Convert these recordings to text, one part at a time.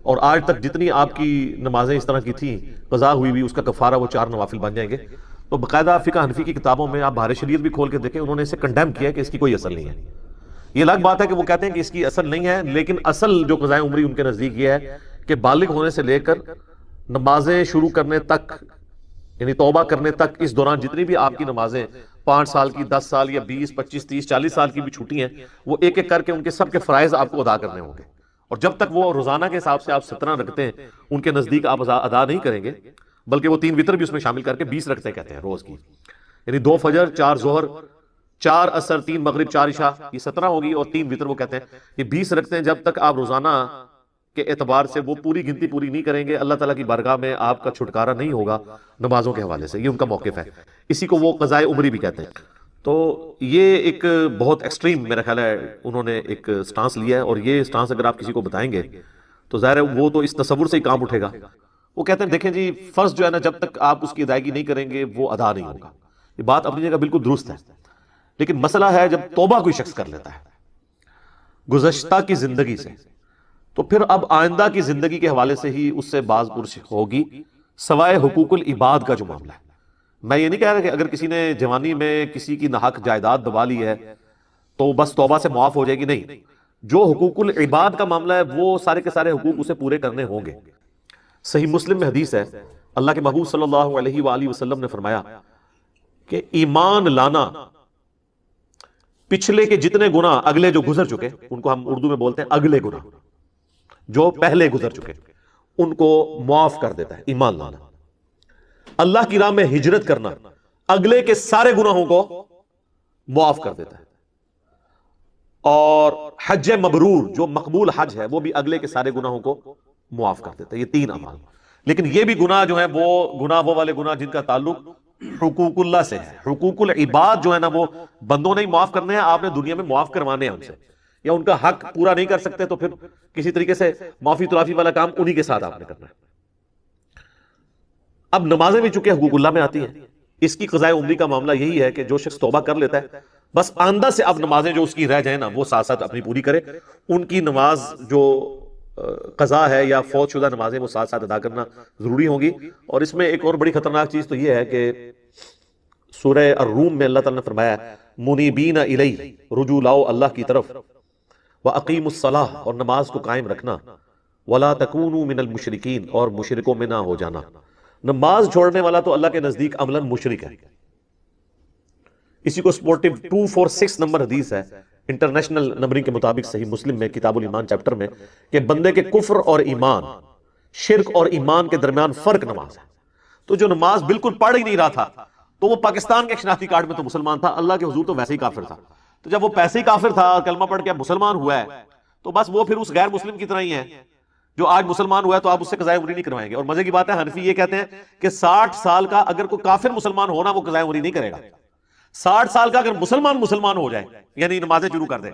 اور آج تک جتنی آپ کی نمازیں اس طرح کی تھیں قضا ہوئی بھی، اس کا کفارہ وہ 4 نوافل بن جائیں گے۔ تو باقاعدہ فقہ حنفی کی کتابوں میں آپ بہار شریعت بھی کھول کے دیکھیں، انہوں نے اسے کنڈیم کیا کہ اس کی کوئی اصل نہیں ہے۔ یہ الگ بات ہے کہ وہ کہتے ہیں کہ اس کی اصل نہیں ہے، لیکن اصل جو قضائے عمری ان کے نزدیک یہ ہے کہ بالغ ہونے سے لے کر نمازیں شروع کرنے تک، یعنی توبہ کرنے تک، اس دوران جتنی بھی آپ کی نمازیں 5 سال کی، 10 سال یا 20، 25، 30، 40 سال کی بھی چھوٹی ہیں، وہ ایک ایک کر کے ان کے سب کے فرائض آپ کو ادا کرنے ہوں گے۔ اور جب تک وہ روزانہ کے حساب سے آپ 17 رکھتے ہیں ان کے نزدیک آپ ادا نہیں کریں گے، بلکہ وہ 3 وتر بھی اس میں شامل کر کے 20 رکھتے کہتے ہیں روز کی، یعنی 2 فجر، 4 ظہر، 4 عصر، 3 مغرب، 4 عشاء، یہ 17 ہوگی، اور 3 وتر وہ کہتے ہیں یہ 20 رکھتے ہیں۔ جب تک آپ روزانہ کے اعتبار سے وہ پوری گنتی پوری نہیں کریں گے، اللہ تعالیٰ کی بارگاہ میں آپ کا چھٹکارا نہیں ہوگا نمازوں کے حوالے سے۔ یہ ان کا موقف ہے، اسی کو وہ قضائے عمری بھی کہتے ہیں۔ تو یہ ایک بہت ایکسٹریم میرا خیال ہے انہوں نے ایک سٹانس لیا ہے، اور یہ سٹانس اگر آپ کسی کو بتائیں گے تو ظاہر ہے وہ تو اس تصور سے ہی کام اٹھے گا۔ وہ کہتے ہیں دیکھیں جی، فرض جو ہے نا، جب تک آپ اس کی ادائیگی نہیں کریں گے وہ ادا نہیں ہوگا۔ یہ بات اپنی جگہ بالکل درست ہے، لیکن مسئلہ ہے جب توبہ کوئی شخص کر لیتا ہے گزشتہ کی زندگی سے، تو پھر اب آئندہ کی زندگی کے حوالے سے ہی اس سے باز پرس ہوگی، سوائے حقوق العباد کا جو معاملہ ہے۔ میں یہ نہیں کہہ رہا کہ اگر کسی نے جوانی میں کسی کی ناحق جائیداد دبا لی ہے تو بس توبہ سے معاف ہو جائے گی، نہیں، جو حقوق العباد کا معاملہ ہے وہ سارے کے سارے حقوق اسے پورے کرنے ہوں گے۔ صحیح مسلم میں حدیث ہے، اللہ کے محبوب صلی اللہ علیہ وآلہ وسلم نے فرمایا کہ ایمان لانا پچھلے کے جتنے گناہ اگلے جو گزر چکے، ان کو ہم اردو میں بولتے ہیں اگلے گناہ، جو پہلے گزر چکے ان کو معاف کر دیتا ہے ایمان لانا۔ اللہ کی راہ میں ہجرت کرنا اگلے کے سارے گناہوں کو معاف کر دیتا ہے، اور حج مبرور جو مقبول حج ہے وہ بھی اگلے کے سارے گناہوں کو معاف کر دیتا ہے۔ یہ 3 اعمال، لیکن یہ بھی گناہ جو ہیں وہ والے گناہ جن کا تعلق حقوق اللہ سے ہے۔ حقوق العباد جو ہے نا وہ بندوں نے ہی معاف کرنے ہیں، آپ نے دنیا میں معاف کروانے ہیں ان سے، یا ان کا حق پورا نہیں کر سکتے تو پھر کسی طریقے سے معافی تلافی والا کام انہی کے ساتھ آپ نے کرنا ہے۔ اب نمازیں بھی چونکہ حقوق اللہ میں آتی ہیں، اس کی قضاء عمری کا معاملہ یہی ہے کہ جو شخص توبہ کر لیتا ہے بس آئندہ سے اب نمازیں جو اس کی رہ جائیں نا وہ ساتھ ساتھ اپنی پوری کرے، ان کی نماز جو قضا ہے یا فوت شدہ نمازیں وہ ساتھ ساتھ ادا کرنا ضروری ہوگی۔ اور اس میں ایک اور بڑی خطرناک چیز تو یہ ہے کہ سورہ الروم میں اللہ تعالیٰ نے فرمایا منیبین الیہ، رجوع لاؤ اللہ کی طرف، وَأَقِيمُوا الصَّلَاةَ، اور نماز کو قائم رکھنا، وَلَا تَكُونُوا مِنَ الْمُشْرِكِينَ، اور مشرکوں میں نہ ہو جانا۔ نماز چھوڑنے والا تو اللہ کے نزدیک عملاً مشرک ہے۔ اسی کو سپورٹو 246 نمبر حدیث ہے انٹرنیشنل نمبرنگ کے مطابق صحیح مسلم میں کتاب الایمان چیپٹر میں، کہ بندے کے کفر اور ایمان، شرک اور ایمان کے درمیان فرق نماز ہے۔ تو جو نماز بالکل پڑھ ہی نہیں رہا تھا تو وہ پاکستان کے شناختی کارڈ میں تو مسلمان تھا، اللہ کے حضور تو ویسے ہی کافر تھا۔ تو جب وہ پیسے ہی کافر تھا، کلمہ پڑھ کے مسلمان ہوا ہے، تو بس وہ پھر اس غیر مسلم کی طرح ہی ہے جو آج مسلمان ہوا ہے، تو آپ اس سے قضائے عمری نہیں کروائیں گے۔ اور مزے کی بات ہے حنفی یہ کہتے ہیں کہ 60 سال کا اگر کوئی کافر مسلمان ہونا وہ قضائے عمری نہیں کرے گا۔ 60 سال کا اگر مسلمان ہو جائے، یعنی نمازیں شروع کر دے،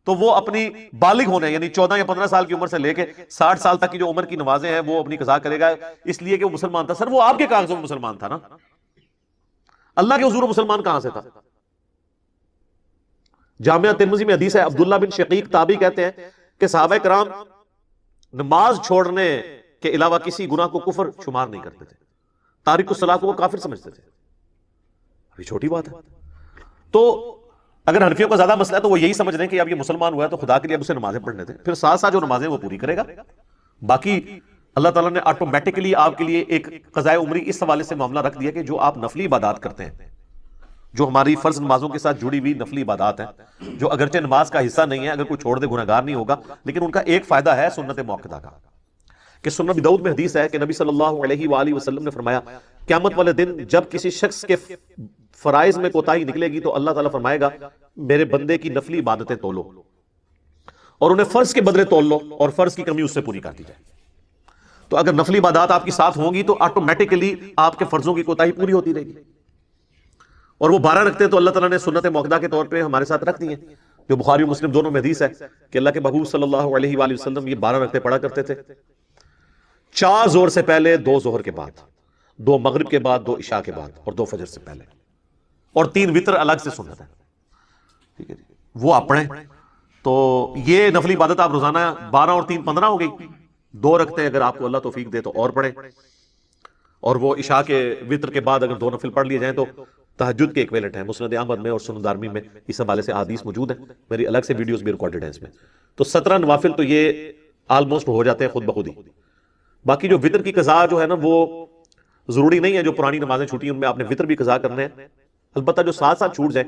تو وہ اپنی بالغ ہونے یعنی 14 یا 15 سال کی عمر سے لے کے 60 سال تک کی جو عمر کی نمازیں ہیں وہ اپنی قضا کرے گا، اس لیے کہ وہ مسلمان تھا۔ سر وہ آپ کے کاغذوں میں مسلمان تھا نا، اللہ کے حضور مسلمان کہاں سے تھا؟ جامعہ ترمذی میں حدیث ہے، عبداللہ بن شقیق تابعی کہتے ہیں کہ صحابہ کرام نماز چھوڑنے کے علاوہ کسی گناہ کو کفر شمار نہیں کرتے تھے، تارک الصلاۃ کو وہ کافر سمجھتے تھے۔ ابھی چھوٹی بات ہے۔ تو اگر حنفیوں کا زیادہ مسئلہ ہے تو وہ یہی سمجھ رہے ہیں کہ اب یہ مسلمان ہوا ہے تو خدا کے لیے اب اسے نمازیں پڑھنے تھے، پھر ساتھ ساتھ جو نمازیں وہ پوری کرے گا۔ باقی اللہ تعالیٰ نے آٹومیٹکلی آپ کے لیے ایک قضاء عمری اس حوالے سے معاملہ رکھ دیا کہ جو آپ نفلی عبادات کرتے ہیں، جو ہماری فرض نمازوں کے ساتھ جڑی ہوئی نفلی عبادات ہیں، جو اگرچہ نماز کا حصہ نہیں ہے، اگر کوئی چھوڑ دے گناہگار نہیں ہوگا، لیکن ان کا ایک فائدہ ہے سنت موقدہ کا، کہ سنن ابی داؤد میں حدیث ہے کہ نبی صلی اللہ علیہ وآلہ وسلم نے فرمایا قیامت والے دن جب کسی شخص کے فرائض میں کوتاہی نکلے گی تو اللہ تعالیٰ فرمائے گا میرے بندے کی نفلی عبادتیں تولو اور انہیں فرض کے بدلے تول لو، اور فرض کی کمی اس سے پوری کر دی جائے۔ تو اگر نفلی عبادات آپ کی ساتھ ہوں گی تو آٹومیٹکلی آپ کے فرضوں کی کوتاہی پوری ہوتی رہے گی، اور وہ 12 رکھتے ہیں تو اللہ تعالیٰ نے سنت موقدہ کے طور پہ ہمارے ساتھ رکھ دی ہیں، جو بخاری و مسلم دونوں میں حدیث ہے کہ اللہ کے محبوب صلی اللہ علیہ وآلہ وسلم یہ 12 رکھتے پڑھا کرتے تھے، 4 ظہر سے پہلے، 2 ظہر کے بعد، 2 مغرب کے بعد، 2 عشاء کے بعد، اور 2 فجر سے پہلے، اور 3 وتر الگ سے سنت ہے، ٹھیک ہے وہ آپ پڑھیں۔ تو یہ نفلی عبادت آپ روزانہ 12 اور 3 15 ہو گئی، 2 رکھتے اگر آپ کو اللہ توفیق دے تو اور پڑھیں، اور وہ عشاء کے وطر کے بعد اگر 2 نفل پڑھ لیے جائیں تو تہجد کے ایکویلنٹ ہیں۔ مسند احمد میں اور سنن دارمی میں اس حوالے سے احادیث موجود ہیں، میری الگ سے ویڈیوز بھی ریکارڈڈ ہیں اس میں۔ تو 17 نوافل تو یہ آلموسٹ ہو جاتے ہیں خود بخود ہی۔ باقی جو وطر کی قضا جو ہے نا، وہ ضروری نہیں ہے جو پرانی نمازیں چھوٹی ان میں آپ نے وطر بھی قضا کرنے ہیں، البتہ جو ساتھ ساتھ چھوٹ جائیں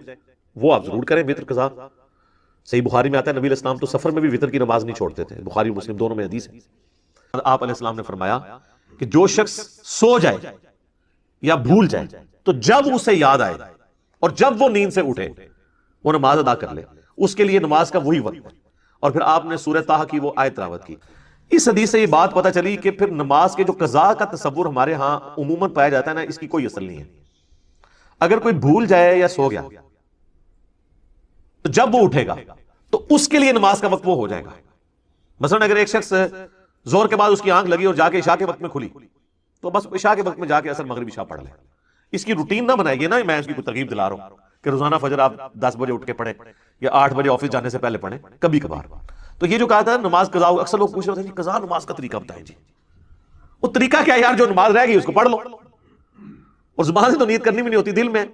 وہ آپ ضرور کریں وطر قضا۔ صحیح بخاری میں آتا ہے نبی علیہ السلام تو سفر میں بھی وطر کی نماز نہیں چھوڑتے تھے، بخاری اور مسلم دونوں میں حدیث ہے۔ آپ علیہ السلام نے فرمایا کہ جو شخص سو جائے یا بھول جائے تو جب اسے یاد آئے اور جب وہ نیند سے اٹھے وہ نماز ادا کر لے، اس کے لیے نماز کا وہی وقت ہے۔ اور پھر آپ نے سورہ طٰہٰ کی وہ آیت تلاوت کی۔ اس حدیث سے یہ بات پتہ چلی کہ پھر نماز کے جو قضا کا تصور ہمارے ہاں عموماً پایا جاتا ہے نا، اس کی کوئی اصل نہیں ہے۔ اگر کوئی بھول جائے یا سو گیا تو جب وہ اٹھے گا تو اس کے لیے نماز کا وقت وہ ہو جائے گا۔ مثلا اگر ایک شخص زور کے بعد اس کی آنکھ لگی اور جا کے عشاء کے وقت میں کھلی تو بس عشاء کے وقت میں جا کے عصر مغرب عشاء پڑھ لیں۔ اس کی روٹین نہ بنائے گی نا، میں اس کی کوئی ترغیب دلا رہا ہوں کہ روزانہ فجر آپ 10 بجے اٹھ کے پڑھیں یا 8 بجے آفس جانے سے پہلے پڑھیں، کبھی کبھار۔ تو یہ جو کہا تھا نماز قضا، اکثر لوگ پوچھ رہے تھے قضا نماز کا طریقہ بتائیں جی۔ وہ طریقہ کیا یار، جو نماز رہ گئی اس کو پڑھ لو، اور زبان سے تو نیت کرنی بھی نہیں ہوتی، دل میں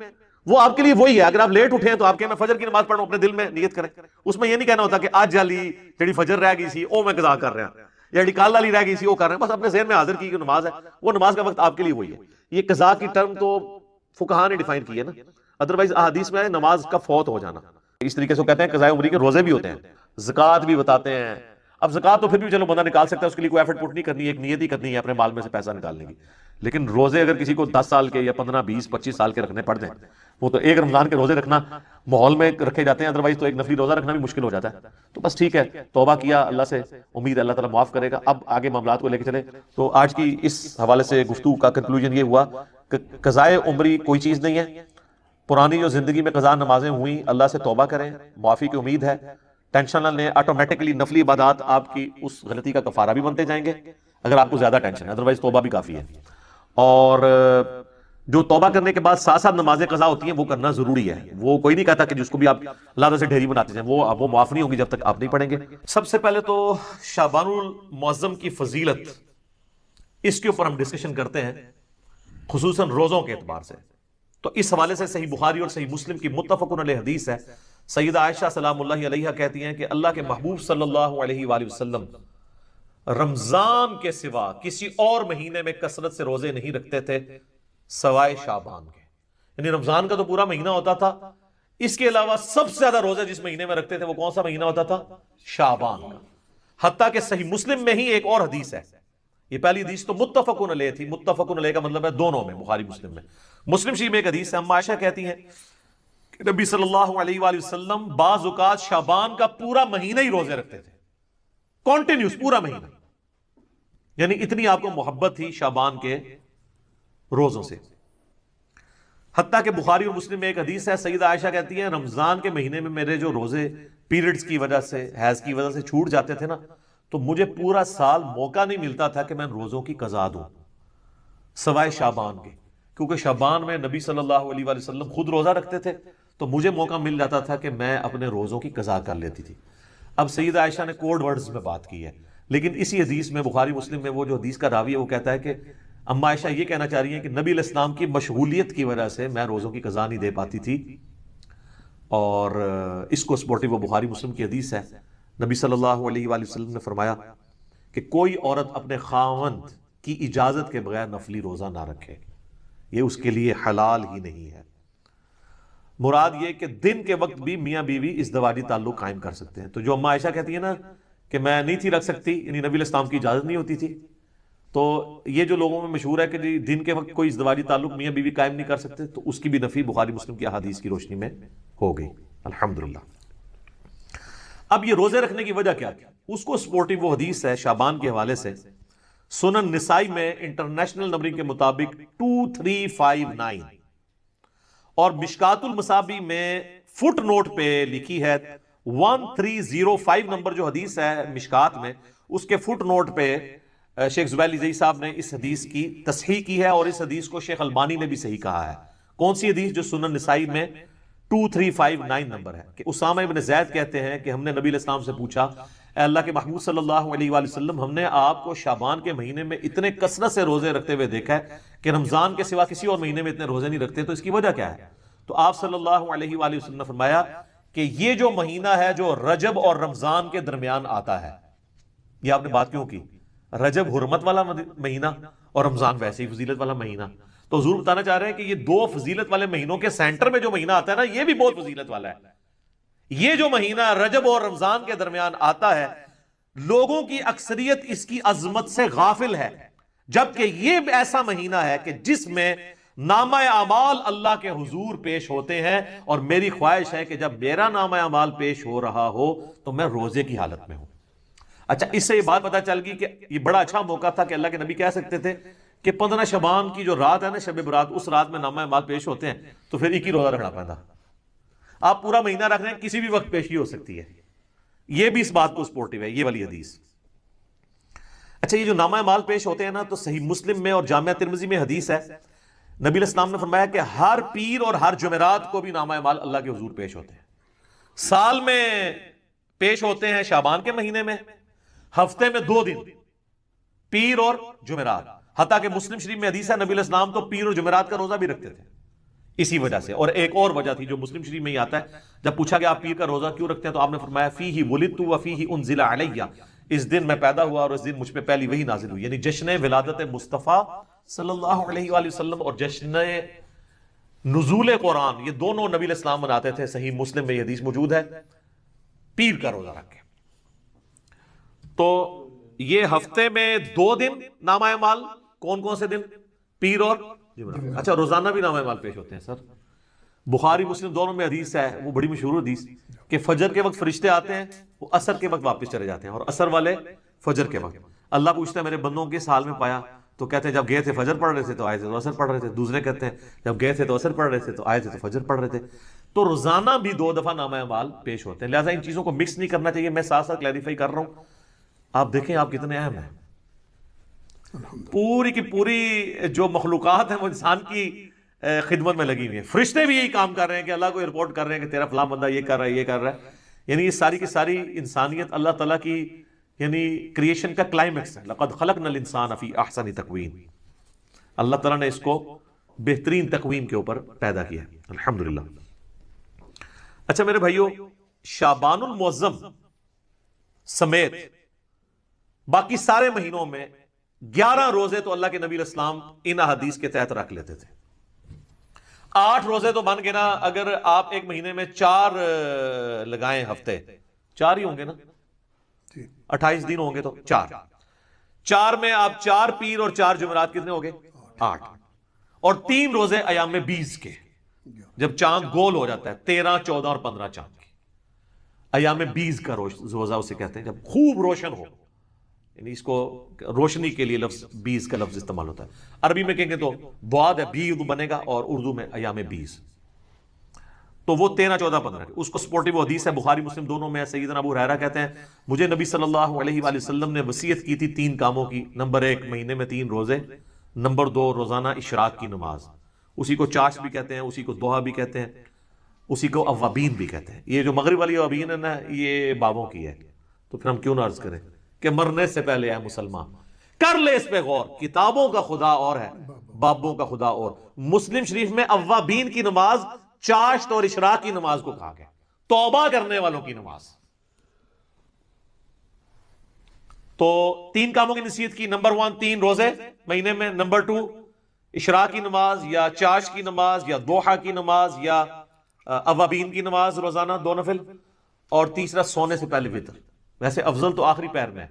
وہ آپ کے لیے وہی ہے۔ اگر آپ لیٹ اٹھے ہیں تو آپ کہیں میں فجر کی نماز پڑھوں، اپنے دل میں نیت کریں۔ اس میں یہ نہیں کہنا ہوتا کہ آج جالی جڑی فجر رہ گئی سی او میں قضا کر رہا ہوں، یا جڑی کال والی رہ گئی سی وہ کر رہے ہیں، بس اپنے ذہن میں حاضر کی کہ نماز ہے، وہ نماز کا وقت آپ کے لیے وہی ہے۔ یہ قضا کی ٹرم تو فقہا نے ڈیفائن کی ہے نا، ادروائز احادیث میں ہے نماز کا فوت ہو جانا۔ اس طریقے سے کہتے ہیں قضاء عمری کے روزے بھی ہوتے ہیں، زکوٰۃ بھی بتاتے ہیں۔ اب زکوٰۃ تو پھر بھی چلو بندہ نکال سکتا ہے، اس کے لیے کوئی ایفرٹ پٹ نہیں کرنی ہے، ایک نیت ہی کرنی ہے اپنے مال میں سے پیسہ نکالنے کی۔ لیکن روزے اگر کسی کو 10 سال کے یا 15 20 25 سال کے رکھنے پڑ جائیں، وہ تو ایک رمضان کے روزے رکھنا ماحول میں رکھے جاتے ہیں، ادروائز تو ایک نفلی روزہ رکھنا بھی مشکل ہو جاتا ہے۔ تو بس ٹھیک ہے، توبہ کیا، اللہ سے امید ہے اللہ تعالیٰ معاف کرے گا۔ اب آگے معاملات کو لے کے چلیں تو آج کی اس حوالے سے گفتگو کا کنکلوژن یہ ہوا کہ قضاء عمری کوئی چیز نہیں ہے۔ پرانی جو زندگی میں قضا نمازیں ہوئیں اللہ سے توبہ کریں، معافی کی امید ہے، ٹینشن نہ لیں، آٹومیٹکلی نفلی عبادات آپ کی اس غلطی کا کفارہ بھی بنتے جائیں گے اگر آپ کو زیادہ ٹینشن ہے، ادروائز توبہ بھی کافی ہے۔ اور جو توبہ کرنے کے بعد ساتھ ساتھ نمازیں قضا ہوتی ہیں وہ کرنا ضروری ہے۔ وہ کوئی نہیں کہتا کہ جس کو بھی آپ اللہ سے ڈھیری بناتے جائیں، وہ معاف نہیں ہوگی جب تک آپ نہیں پڑھیں گے۔ سب سے پہلے تو شعبان المعظم کی فضیلت، اس کے اوپر ہم ڈسکشن کرتے ہیں خصوصاً روزوں کے اعتبار سے۔ تو اس حوالے سے صحیح بخاری اور صحیح مسلم کی متفق علیہ حدیث ہے، سیدہ عائشہ سلام اللہ علیہا کہتی ہیں کہ اللہ کے محبوب صلی اللہ علیہ وآلہ وسلم رمضان کے سوا کسی اور مہینے میں کثرت سے روزے نہیں رکھتے تھے سوائے شعبان کے، یعنی رمضان کا تو پورا مہینہ ہوتا تھا، اس کے علاوہ سب سے زیادہ روزے جس مہینے میں رکھتے تھے وہ کون سا مہینہ ہوتا تھا؟ شعبان کا۔ حتیٰ کہ صحیح مسلم میں ہی ایک اور حدیث ہے، یہ پہلی حدیث تو متفق علیہ تھی، متفق علیہ کا مطلب ہے دونوں میں، بخاری مسلم میں۔ مسلم شریف میں ایک حدیث ہے، اما عائشہ کہتی ہیں کہ نبی صلی اللہ علیہ وآلہ وسلم بعض اوقات شعبان کا پورا مہینہ ہی روزے رکھتے تھے، کنٹینیوس پورا مہینہ، یعنی اتنی آپ کو محبت تھی شعبان کے روزوں سے۔ حتیٰ کہ بخاری اور مسلم میں ایک حدیث ہے، سیدہ عائشہ کہتی ہیں رمضان کے مہینے میں میرے جو روزے پیریڈز کی وجہ سے، حیض کی وجہ سے چھوٹ جاتے تھے نا، تو مجھے پورا سال موقع نہیں ملتا تھا کہ میں روزوں کی قضا دوں سوائے شعبان کے، کیونکہ شعبان میں نبی صلی اللہ علیہ وآلہ وسلم خود روزہ رکھتے تھے تو مجھے موقع مل جاتا تھا کہ میں اپنے روزوں کی قضا کر لیتی تھی۔ اب سیدہ عائشہ نے کوڈ ورڈز میں بات کی ہے، لیکن اسی حدیث میں بخاری مسلم میں وہ جو حدیث کا راوی ہے وہ کہتا ہے کہ اما عائشہ یہ کہنا چاہ رہی ہیں کہ نبی علیہ السلام کی مشغولیت کی وجہ سے میں روزوں کی قضا نہیں دے پاتی تھی، اور اس کو سپورٹیو بخاری مسلم کی حدیث ہے، نبی صلی اللہ علیہ وآلہ وسلم نے فرمایا کہ کوئی عورت اپنے خاوند کی اجازت کے بغیر نفلی روزہ نہ رکھے، یہ اس کے لیے حلال ہی نہیں ہے۔ مراد یہ کہ دن کے وقت بھی میاں بیوی ازدواجی تعلق قائم کر سکتے ہیں۔ تو جو اما عائشہ کہتی ہے نا کہ میں نہیں تھی رکھ سکتی، یعنی نبی علیہ السلام کی اجازت نہیں ہوتی تھی، تو یہ جو لوگوں میں مشہور ہے کہ جی دن کے وقت کوئی ازدواجی تعلق میاں بیوی قائم نہیں کر سکتے، تو اس کی بھی نفی بخاری مسلم کی احادیث کی روشنی میں ہو گئی، الحمدللہ۔ اب یہ روزے رکھنے کی وجہ کیا تھی؟ اس کو سپورٹیو وہ حدیث ہے شعبان کے حوالے سے، سنن نسائی میں انٹرنیشنل نمبرنگ کے مطابق 2359، اور مشکات المصابیح میں فٹ نوٹ پہ لکھی ہے 1305 نمبر جو حدیث ہے مشکات میں، اس کے فٹ نوٹ پہ شیخ زبیر زئی صاحب نے اس حدیث کی تصحیح کی ہے، اور اس حدیث کو شیخ البانی نے بھی صحیح کہا ہے۔ کون سی حدیث؟ جو سنن نسائی میں 2359 نمبر ہے، کہ اسامہ ابن زید کہتے ہیں کہ ہم نے نبی علیہ السلام سے پوچھا اے اللہ کے محبوب صلی اللہ علیہ وآلہ وسلم، ہم نے آپ کو شعبان کے مہینے میں اتنے کثرت سے روزے رکھتے ہوئے دیکھا ہے کہ رمضان کے سوا کسی اور مہینے میں اتنے روزے نہیں رکھتے، تو اس کی وجہ کیا ہے؟ تو آپ صلی اللہ علیہ وآلہ وسلم نے فرمایا کہ یہ جو مہینہ ہے جو رجب اور رمضان کے درمیان آتا ہے، یہ آپ نے بات کیوں کی؟ رجب حرمت والا مہینہ اور رمضان ویسے ہی فضیلت والا مہینہ، تو حضور بتانا چاہ رہے ہیں کہ یہ دو فضیلت والے مہینوں کے سینٹر میں جو مہینہ آتا ہے نا، یہ بھی بہت فضیلت والا ہے۔ یہ جو مہینہ رجب اور رمضان کے درمیان آتا ہے، لوگوں کی اکثریت اس کی عظمت سے غافل ہے، جبکہ یہ ایسا مہینہ ہے کہ جس میں نامہ اعمال اللہ کے حضور پیش ہوتے ہیں، اور میری خواہش ہے کہ جب میرا نامہ اعمال پیش ہو رہا ہو تو میں روزے کی حالت میں ہوں۔ اچھا، اس سے یہ بات پتہ چل گئی کہ یہ بڑا اچھا موقع تھا کہ اللہ کے نبی کہہ سکتے تھے کہ 15 شعبان کی جو رات ہے نا، شب برات، اس رات میں نامہ اعمال پیش ہوتے ہیں، تو پھر ایک ہی روزہ رکھنا پڑتا۔ آپ پورا مہینہ رکھ رہے ہیں، کسی بھی وقت پیشی ہو سکتی ہے، یہ بھی اس بات کو سپورٹیو ہے، یہ والی حدیث۔ اچھا، یہ جو نامہ اعمال پیش ہوتے ہیں نا، تو صحیح مسلم میں اور جامعہ ترمذی میں حدیث ہے، نبی علیہ السلام نے فرمایا کہ ہر پیر اور ہر جمعرات کو بھی نامہ اعمال اللہ کے حضور پیش ہوتے ہیں۔ سال میں پیش ہوتے ہیں شعبان کے مہینے میں، ہفتے میں 2 دن، پیر اور جمعرات۔ حتیٰ کہ مسلم شریف میں حدیث ہے نبی علیہ السلام تو پیر اور جمعرات کا روزہ بھی رکھتے تھے اسی وجہ سے۔ اور ایک اور وجہ تھی جو مسلم شریف میں ہی آتا ہے، جب پوچھا کہ آپ پیر کا روزہ کیوں رکھتے ہیں تو آپ نے فرمایا فیہ ولدت وفیہ انزل علیہ، اس دن میں پیدا ہوا اور اس دن مجھ پہ پہلی وحی نازل ہوئی، یعنی جشن ولادت مصطفیٰ صلی اللہ علیہ وآلہ وسلم اور جشن نزول قرآن، یہ دونوں نبی علیہ السلام مناتے تھے۔ صحیح مسلم میں یہ حدیث موجود ہے، پیر کا روزہ رکھ کے۔ تو یہ ہفتے میں 2 دن نامہ اعمال، کون کون سے دن؟ پیر اور جمعرات۔ اچھا، روزانہ بھی نامہ اعمال پیش ہوتے ہیں سر؟ بخاری مسلم دونوں میں حدیث ہے، وہ بڑی مشہور حدیث کہ فجر کے وقت فرشتے آتے ہیں، وہ عصر کے وقت واپس چلے جاتے ہیں، اور عصر والے فجر کے وقت۔ اللہ پوچھتا ہے میرے بندوں کے حال میں پایا، تو کہتے ہیں جب گئے تھے فجر پڑھ رہے تھے تو آئے تھے تو عصر پڑھ رہے تھے۔ دوسرے کہتے ہیں جب گئے تھے تو عصر پڑھ رہے تھے تو آئے تھے تو فجر پڑھ رہے تھے۔ تو روزانہ بھی 2 دفعہ نامہ اعمال پیش ہوتے ہیں، لہٰذا ان چیزوں کو مکس نہیں کرنا چاہیے۔ میں ساتھ ساتھ کلیریفائی کر رہا ہوں، آپ دیکھیں آپ کتنے اہم ہیں۔ پوری کی پوری جو مخلوقات ہیں وہ انسان کی خدمت میں لگی ہوئی ہیں۔ فرشتے بھی یہی کام کر رہے ہیں کہ اللہ کو رپورٹ کر رہے ہیں کہ تیرا فلاں بندہ یہ کر رہا ہے، یہ کر رہا ہے۔ یعنی یہ ساری کی ساری انسانیت اللہ تعالیٰ کی یعنی کریشن کا کلائمیکس ہے۔ لقد خلقنا الانسان فی احسن تقویم، اللہ تعالیٰ نے اس کو بہترین تقویم کے اوپر پیدا کیا ہے، الحمدللہ۔ اچھا میرے بھائیو، شعبان المعظم سمیت باقی سارے مہینوں میں 11 روزے تو اللہ کے نبی علیہ السلام ان حدیث کے تحت رکھ لیتے تھے۔ 8 روزے تو بن گئے نا، اگر آپ ایک مہینے میں 4 لگائیں، ہفتے 4 ہی ہوں گے نا، 28 دن ہوں گے تو 4 میں آپ 4 پیر اور 4 جمعرات کتنے ہو گئے؟ 8، اور 3 روزے ایام 20 کے، جب چاند گول ہو جاتا ہے، 13، 14 اور 15 چاند کے، ایام 20 کا روزہ اسے کہتے ہیں جب خوب روشن ہو، یعنی اس کو روشنی کے لیے لفظ 20 کا لفظ استعمال ہوتا ہے۔ عربی میں کہیں گے تو بعد ہے، بیض بنے گا، اور اردو میں ایام 20، تو وہ 13، 14، 15 اس کو سپورٹیو حدیث ہے، بخاری مسلم دونوں میں ہے۔ سیدنا ابو ہریرہ کہتے ہیں مجھے نبی صلی اللہ علیہ وآلہ وسلم نے وصیت کی تھی 3 کاموں کی، نمبر 1 مہینے میں 3 روزے، نمبر 2 روزانہ اشراق کی نماز، اسی کو چاش بھی کہتے ہیں، اسی کو دوحہ بھی کہتے ہیں، اسی کو اوابین بھی کہتے ہیں۔ یہ جو مغرب والی اوابین ہے نا، یہ بابوں کی ہے، تو پھر ہم کیوں نہ عرض کریں کہ مرنے سے پہلے اے مسلمان کر لے اس پہ غور، کتابوں کا خدا اور ہے، بابوں کا خدا اور۔ مسلم شریف میں اوابین کی نماز چاشت اور اشراق کی نماز کو کہا گیا، توبہ کرنے والوں کی نماز۔ تو 3 کاموں کی نصیحت کی، نمبر 1 3 روزے مہینے میں، نمبر 2 اشراق کی نماز یا چاش کی نماز یا دوحہ کی نماز یا اوابین کی نماز روزانہ 2 نفل، اور تیسرا سونے سے پہلے وتر۔ ویسے افضل تو آخری پہر میں ہے،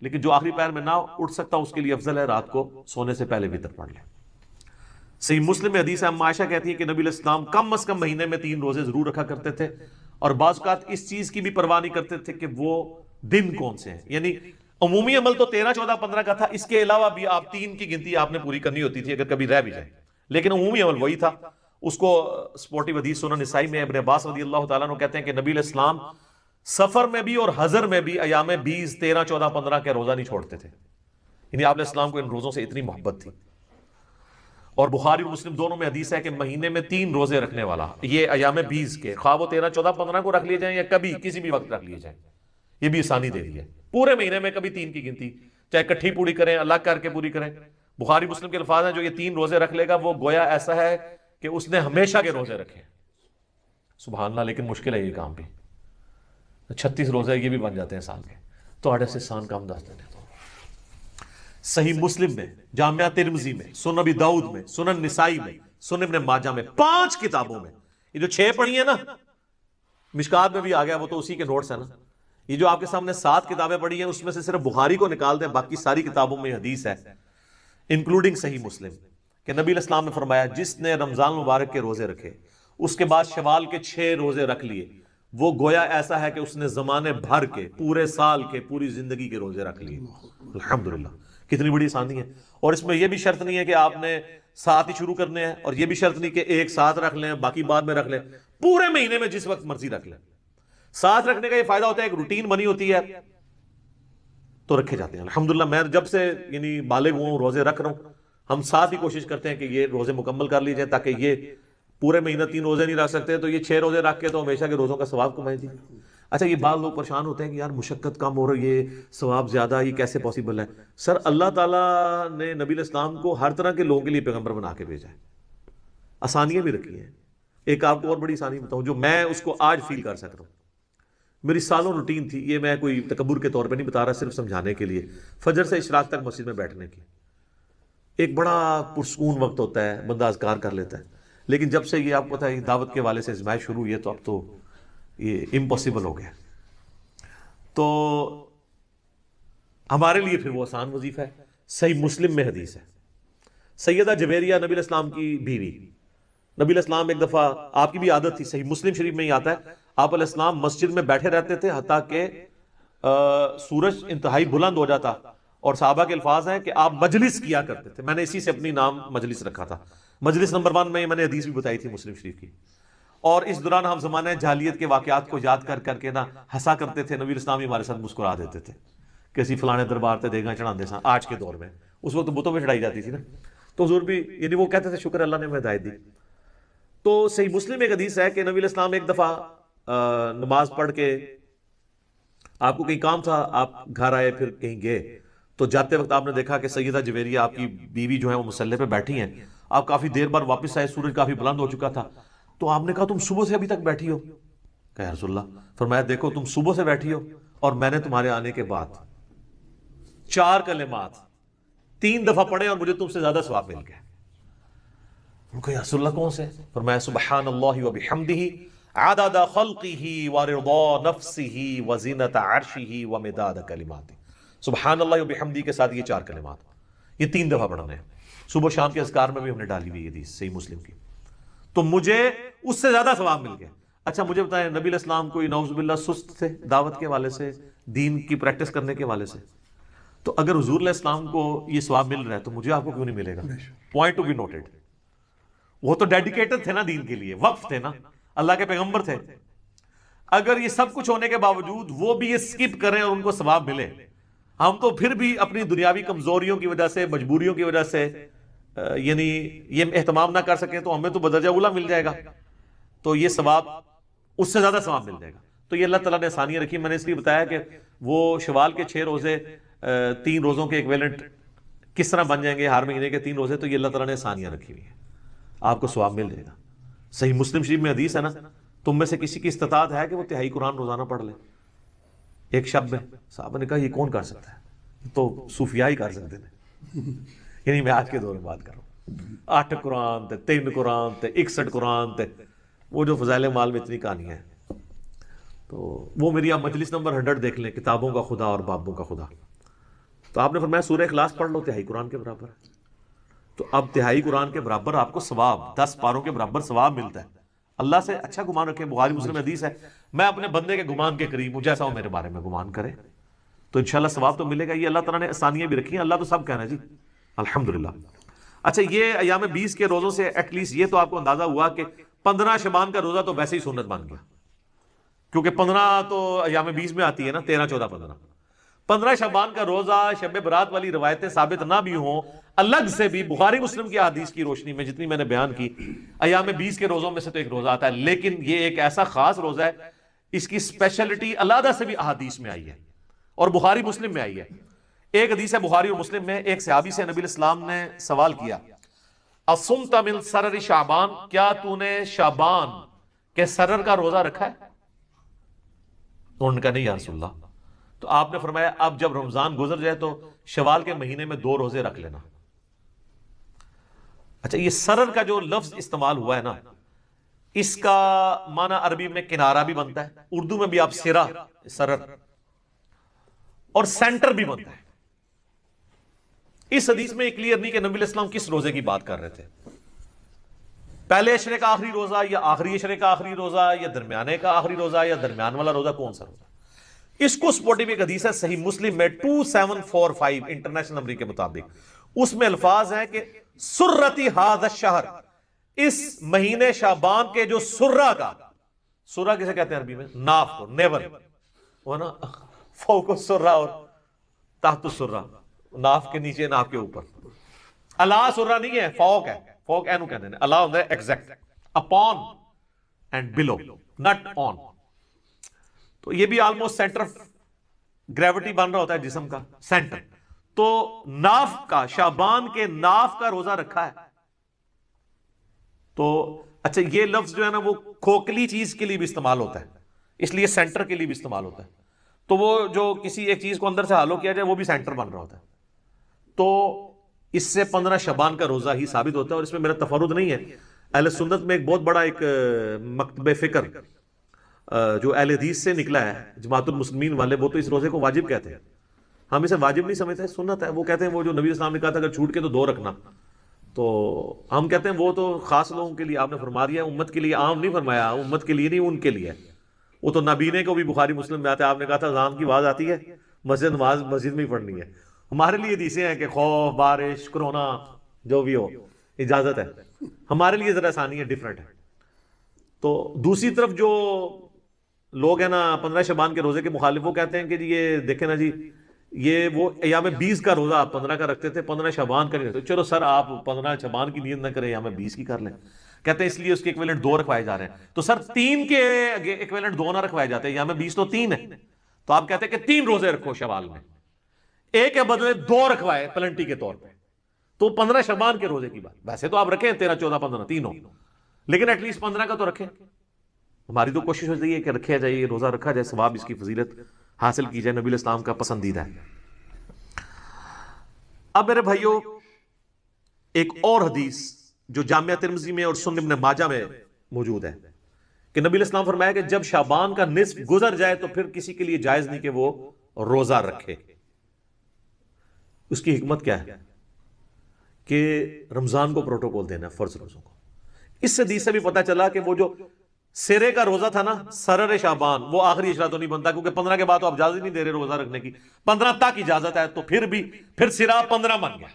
لیکن جو آخری پہر میں نہ اٹھ سکتا اس کے لیے افضل ہے رات کو سونے سے پہلے وتر پڑھ لیں۔ صحیح مسلم میں حدیث ہے، ام عائشہ کہتی ہے کہ نبی علیہ السلام کم از کم مہینے میں 3 روزے ضرور رکھا کرتے تھے، اور بعض اوقات اس چیز کی بھی پرواہ نہیں کرتے تھے کہ وہ دن کون سے ہیں۔ یعنی عمومی عمل تو 13، 14، 15 کا تھا، اس کے علاوہ بھی آپ 3 کی گنتی آپ نے پوری کرنی ہوتی تھی اگر کبھی رہ بھی جائے، لیکن عمومی عمل وہی تھا۔ اس کو سپورٹیو حدیث سنن نسائی میں ابن عباس رضی اللہ تعالیٰ عنہ کہتے ہیں کہ نبی علیہ السلام سفر میں بھی اور حضر میں بھی ایام 20، 13، 14، 15 کے روزہ نہیں چھوڑتے تھے، یعنی آپ علیہ السلام کو ان روزوں سے اتنی محبت تھی۔ اور بخاری اور مسلم دونوں میں حدیث ہے کہ مہینے میں 3 روزے رکھنے والا، یہ ایام 20 کے، خواہ وہ 13، 14، 15 کو رکھ لیے جائیں یا کبھی کسی بھی وقت رکھ لیے جائیں، یہ بھی آسانی دے دی ہے. پورے مہینے میں کبھی 3 کی گنتی، چاہے کٹھی پوری کریں، الگ کر کے پوری کریں. بخاری مسلم کے الفاظ ہیں جو یہ 3 روزے رکھ لے گا وہ گویا ایسا ہے کہ اس نے ہمیشہ کے روزے رکھے. سبحان اللہ. لیکن مشکل ہے یہ کام بھی. 36 روزے یہ بھی بن جاتے ہیں سال کے. تو آڑے سے سان کام دس دینے. تو صحیح مسلم میں، جامعہ ترمذی میں، سنن ابی داؤد میں، سنن نسائی میں، سنن ابن ماجہ میں، 5 کتابوں میں. یہ جو 6 پڑھی ہیں نا، مشکات میں بھی آ گیا، وہ تو اسی کے نوٹس ہیں نا. یہ جو آپ کے سامنے 7 کتابیں پڑھی ہیں اس میں سے صرف بخاری کو نکال دیں، باقی ساری کتابوں میں حدیث ہے انکلوڈنگ صحیح مسلم کہ نبی علیہ السلام نے فرمایا جس نے رمضان مبارک کے روزے رکھے اس کے بعد شوال کے 6 روزے رکھ لیے وہ گویا ایسا ہے کہ اس نے زمانے بھر کے، پورے سال کے، پوری زندگی کے روزے رکھ لیے. الحمدللہ. کتنی بڑی آسانی ہے. اور اس میں یہ بھی شرط نہیں ہے کہ آپ نے 7 ہی شروع کرنے ہیں، اور یہ بھی شرط نہیں کہ ایک 7 رکھ لیں باقی بعد میں رکھ لیں. پورے مہینے میں جس وقت مرضی رکھ لیں. 7 رکھنے کا یہ فائدہ ہوتا ہے، ایک روٹین بنی ہوتی ہے تو رکھے جاتے ہیں. الحمدللہ میں جب سے یعنی بالغ ہوں روزے رکھ رہا ہوں، ہم 7 ہی کوشش کرتے ہیں کہ یہ روزے مکمل کر لی جائیں تاکہ یہ پورے مہینہ 3 روزے نہیں رکھ سکتے تو یہ 6 روزے رکھ کے تو ہمیشہ کے روزوں کا ثواب کمائے دی. اچھا یہ بعض لوگ پریشان ہوتے ہیں کہ یار مشقت کم ہو رہی ہے، ثواب زیادہ، یہ کیسے پاسبل ہے؟ سر اللہ تعالیٰ نے نبی علیہ السلام کو ہر طرح کے لوگوں کے لیے پیغمبر بنا کے بھیجا ہے، آسانیاں بھی رکھی ہیں. ایک آپ کو اور بڑی آسانی بتاؤں جو میں اس کو آج فیل کر سکتا ہوں. میری سالوں روٹین تھی، یہ میں کوئی تکبر کے طور پہ نہیں بتا رہا، صرف سمجھانے کے لیے. فجر سے اشراق تک مسجد میں بیٹھنے کی ایک بڑا پرسکون وقت ہوتا ہے، بندہ اذکار کر لیتا ہے. لیکن جب سے یہ آپ کو پتہ ہے دعوت کے والے سے ازمائش شروع ہوئی ہے تو اب تو یہ امپاسبل ہو گیا. تو ہمارے لیے پھر وہ آسان وظیفہ ہے. صحیح مسلم میں حدیث ہے، سیدہ جویریہ نبی علیہ السلام کی بیوی، نبی علیہ السلام ایک دفعہ، آپ کی بھی عادت تھی، صحیح مسلم شریف میں ہی آتا ہے، آپ علیہ السلام مسجد میں بیٹھے رہتے تھے حتیٰ کہ سورج انتہائی بلند ہو جاتا، اور صحابہ کے الفاظ ہیں کہ آپ مجلس کیا کرتے تھے. میں نے اسی سے اپنی نام مجلس رکھا تھا. مجلس نمبر 1 میں نے حدیث بھی بتائی تھی مسلم شریف کی. اور اس دوران ہم زمانے جاہلیت کے واقعات کو یاد کر کر کے نا ہنسا کرتے تھے. نبی اسلام ہمارے ساتھ مسکرا دیتے تھے کہ اسی فلانے دربار تے دیگاں چڑھاندے سا. آج کے دور میں اس وقت بتوں میں چڑھائی جاتی تھی نا، تو حضور بھی یعنی وہ کہتے تھے شکر اللہ نے ہمیں ہدایت دی. تو صحیح مسلم ایک حدیث ہے کہ نبی علیہ السلام ایک دفعہ نماز پڑھ کے، آپ کو کہیں کام تھا، آپ گھر آئے پھر کہیں گئے، تو جاتے وقت آپ نے دیکھا کہ سیدہ جویریہ آپ کی بیوی جو ہے وہ مصلی پہ بیٹھی ہیں. آپ کافی دیر بعد واپس آئے، سورج کافی بلند ہو چکا تھا. تو آپ نے کہا تم صبح سے ابھی تک بیٹھی ہو؟ کہا یا رسول اللہ. فرمایا دیکھو تم صبح سے بیٹھی ہو اور میں نے تمہارے آنے کے بعد 4 کلمات 3 دفعہ پڑھے اور مجھے تم سے زیادہ ثواب مل گیا. کہا یا رسول اللہ کون سے؟ فرمایا سبحان اللہ وبحمدہ عدد خلقہ ورضا نفسہ وزینۃ عرشہ ومداد کلماتہ. سبحان اللہ وبحمدہ کے ساتھ یہ 4 کلمات یہ 3 دفعہ پڑھنے ہیں. صبح شام کے اذکار میں بھی ہم نے ڈالی ہوئی حدیث صحیح مسلم کی. تو مجھے اس سے زیادہ ثواب مل گیا. اچھا مجھے بتائیں نبی علیہ السلام کوئی نعوذ باللہ سست تھے دعوت کے والے سے، دین کی پریکٹس کرنے کے والے سے؟ تو اگر حضور علیہ السلام کو یہ ثواب مل رہا ہے تو مجھے آپ کو کیوں نہیں ملے گا؟ Point to be noted. وہ تو ڈیڈیکیٹڈ تھے نا دین کے لیے، وقف تھے نا، اللہ کے پیغمبر تھے. اگر یہ سب کچھ ہونے کے باوجود وہ بھی یہ سکپ کریں اور ان کو ثواب ملے، ہم تو پھر بھی اپنی دنیاوی کمزوریوں کی وجہ سے، مجبوریوں کی وجہ سے یعنی یہ اہتمام نہ کر سکیں تو ہمیں تو بدرجہ اولیٰ مل جائے گا، تو یہ ثواب اس سے زیادہ ثواب مل جائے گا. تو یہ اللہ تعالیٰ نے آسانیاں رکھی. میں نے اس لیے بتایا کہ وہ شوال کے 6 روزے 3 روزوں کے ایکویلنٹ کس طرح بن جائیں گے ہر مہینے کے 3 روزے، تو یہ اللہ تعالیٰ نے آسانیاں رکھی ہوئی ہیں، آپ کو ثواب مل جائے گا. صحیح مسلم شریف میں حدیث ہے نا، تم میں سے کسی کی استطاعت ہے کہ وہ 3 قرآن روزانہ پڑھ لے ایک شب میں؟ صحابہ نے کہا یہ کون کر سکتا ہے؟ تو صوفیاء ہی کر سکتے ہیں. یعنی میں آج کے دور میں بات کر رہا ہوں. 8 قرآن تے 3 قرآن تے 61 قرآن تے وہ جو فضائل مال میں اتنی کہانیاں ہیں. تو وہ میری آپ مجلس نمبر 100 دیکھ لیں، کتابوں کا خدا اور بابوں کا خدا. تو آپ نے فرمایا سورہ اخلاص پڑھ لو 3 قرآن کے برابر. تو اب 3 قرآن کے برابر آپ کو ثواب، 10 پاروں کے برابر ثواب ملتا ہے. اللہ سے اچھا گمان رکھیں. بخاری مسلم حدیث ہے میں اپنے بندے کے گمان کے قریب ہوں، جیسا وہ میرے بارے میں گمان کرے تو انشاءاللہ ثواب تو ملے گا. یہ اللہ تعالیٰ نے آسانیاں بھی رکھی ہیں، اللہ تو سب کہنا ہے جی الحمدللہ. اچھا یہ ایام 20 کے روزوں سے ایٹ لیسٹ یہ تو آپ کو اندازہ ہوا کہ 15 شعبان کا روزہ تو ویسے ہی سنت بن گیا، کیونکہ 15 تو ایام 20 میں آتی ہے نا، 13 14 15. 15 شعبان کا روزہ، شب برات والی روایتیں ثابت نہ بھی ہوں، الگ سے بھی بخاری مسلم کی حدیث کی روشنی میں جتنی میں نے بیان کی، ایام 20 کے روزوں میں سے تو ایک روزہ آتا ہے. لیکن یہ ایک ایسا خاص روزہ ہے اس کی اسپیشلٹی علیحدہ سے بھی احادیث میں آئی ہے اور بخاری مسلم میں آئی ہے. ایک حدیث ہے بخاری اور مسلم میں، ایک صحابی سے نبی علیہ السلام نے سوال کیا اصمت من سرر شعبان، کیا تو نے شعبان کے سرر کا روزہ رکھا ہے؟ انہوں نے کہا نہیں یا رسول اللہ. تو آپ نے فرمایا اب جب رمضان گزر جائے تو شوال کے مہینے میں 2 روزے رکھ لینا. اچھا، یہ سرر کا جو لفظ استعمال ہوا ہے نا، اس کا معنی عربی میں کنارہ بھی بنتا ہے، اردو میں بھی آپ سرا، سرر، اور سینٹر بھی بنتا ہے. اس حدیث میں کلیئر نہیں کہ نبی علیہ السلام کس روزے کی بات کر رہے تھے، پہلے عشرے کا آخری روزہ یا آخری عشرے کا آخری روزہ یا درمیانے کا آخری روزہ یا درمیان والا روزہ، کون سا روزہ؟ اس کو سپورٹنگ ایک حدیث ہے صحیح مسلم میں 2745 انٹرنیشنل نمبر کے مطابق، اس میں الفاظ ہیں کہ سرتی ھذا الشہر، اس مہینے شعبان کے جو سرہ کا، سرہ کسے کہتے ہیں عربی میں؟ ناف کو، نیور وہ نا، فوق السرہ اور تحت السرہ، ناف کے نیچے ناف کے اوپر. اللہ سرہ نہیں ہے، فوق ہے، فوق اینو کہتے ہیں، اللہ ہوتا ہے ایگزیکٹ، اپون اینڈ بلو، نٹ آن. تو یہ بھی آلموسٹ سینٹر آف گریوٹی بن رہا ہوتا ہے جسم کا سینٹر. تو ناف کا، شعبان کے ناف کا روزہ رکھا ہے. تو اچھا، یہ لفظ جو ہے نا وہ کھوکھلی چیز کے لیے بھی استعمال ہوتا ہے، اس لیے سینٹر کے لیے بھی استعمال ہوتا ہے. تو وہ جو کسی ایک چیز کو اندر سے ہالو کیا جائے وہ بھی سینٹر بن رہا ہوتا ہے. تو اس سے 15 شعبان کا روزہ ہی ثابت ہوتا ہے. اور اس میں میرا تفرد نہیں ہے، اہل سنت میں ایک بہت بڑا ایک مکتب فکر جو اہل حدیث سے نکلا ہے، جماعت المسلمین والے، وہ تو اس روزے کو واجب کہتے ہیں. ہم اسے واجب نہیں سمجھتے، سنت ہے. وہ کہتے ہیں وہ جو نبی اسلام نے کہا تھا اگر چھوٹ کے تو 2 رکھنا، تو ہم کہتے ہیں وہ تو خاص لوگوں کے لیے آپ نے فرما دیا، امت کے لیے عام نہیں فرمایا، امت کے لیے نہیں، ان کے لیے. وہ تو نابینے کو بھی بخاری مسلم میں آتا ہے، آپ نے کہا تھا اذان کی آواز آتی ہے مسجد، نماز مسجد میں ہی پڑھنی ہے. ہمارے لیے حدیثیں ہیں کہ خوف، بارش، کرونا جو بھی ہو اجازت ہے. ہمارے لیے ذرا آسانی ہے، ڈیفرنٹ ہے. تو دوسری طرف جو لوگ ہیں نا 15 شعبان کے روزے کے مخالف، وہ کہتے ہیں کہ جی یہ دیکھیں نا جی، یہ وہ ایام 20 کا روزہ آپ 15 کا رکھتے تھے، 15 شعبان کا نہیں رکھتے. چلو سر آپ 15 شعبان کی نیت نہ کریں، ایام 20 کی کر لیں. کہتے ہیں اس لیے اس کے ایکویلنٹ 2 رکھوائے جا رہے ہیں. تو سر 3 کے ایکویلنٹ 2 نہ رکھوائے جاتے ہیں، ایام 20 تو 3 ہے. تو آپ کہتے ہیں کہ 3 روزے رکھو شوال میں، ایک کے بدلے 2 رکھوائے پلنٹی کے طور پہ. تو 15 شعبان کے روزے کی بات، ویسے تو آپ رکھیں 13 14 15 تینوں، لیکن ایٹ لیسٹ 15 کا تو رکھیں. ہماری تو کوشش ہوتی ہے کہ رکھا جائے، روزہ رکھا جائے، ثواب اس کی فضیلت حاصل کی جائے، نبی الاسلام کا پسندیدہ ہے. اب میرے بھائیوں، ایک اور حدیث جو جامعہ ترمذی میں اور سنن ابن ماجہ میں موجود ہے کہ نبی الاسلام فرمایا کہ جب شعبان کا نصف گزر جائے تو پھر کسی کے لیے جائز نہیں کہ وہ روزہ رکھے. اس کی حکمت کیا ہے؟ کہ رمضان کو پروٹوکول دینا ہے، فرض روزوں کو. اس حدیث سے بھی پتہ چلا کہ وہ جو سرے کا روزہ تھا نا، سرر شعبان، وہ آخری عشرہ تو نہیں بنتا، کیونکہ 15 کے بعد تو آپ اجازت نہیں دے رہے روزہ رکھنے کی، 15 تک اجازت ہے. تو پھر سرا 15 بن گیا،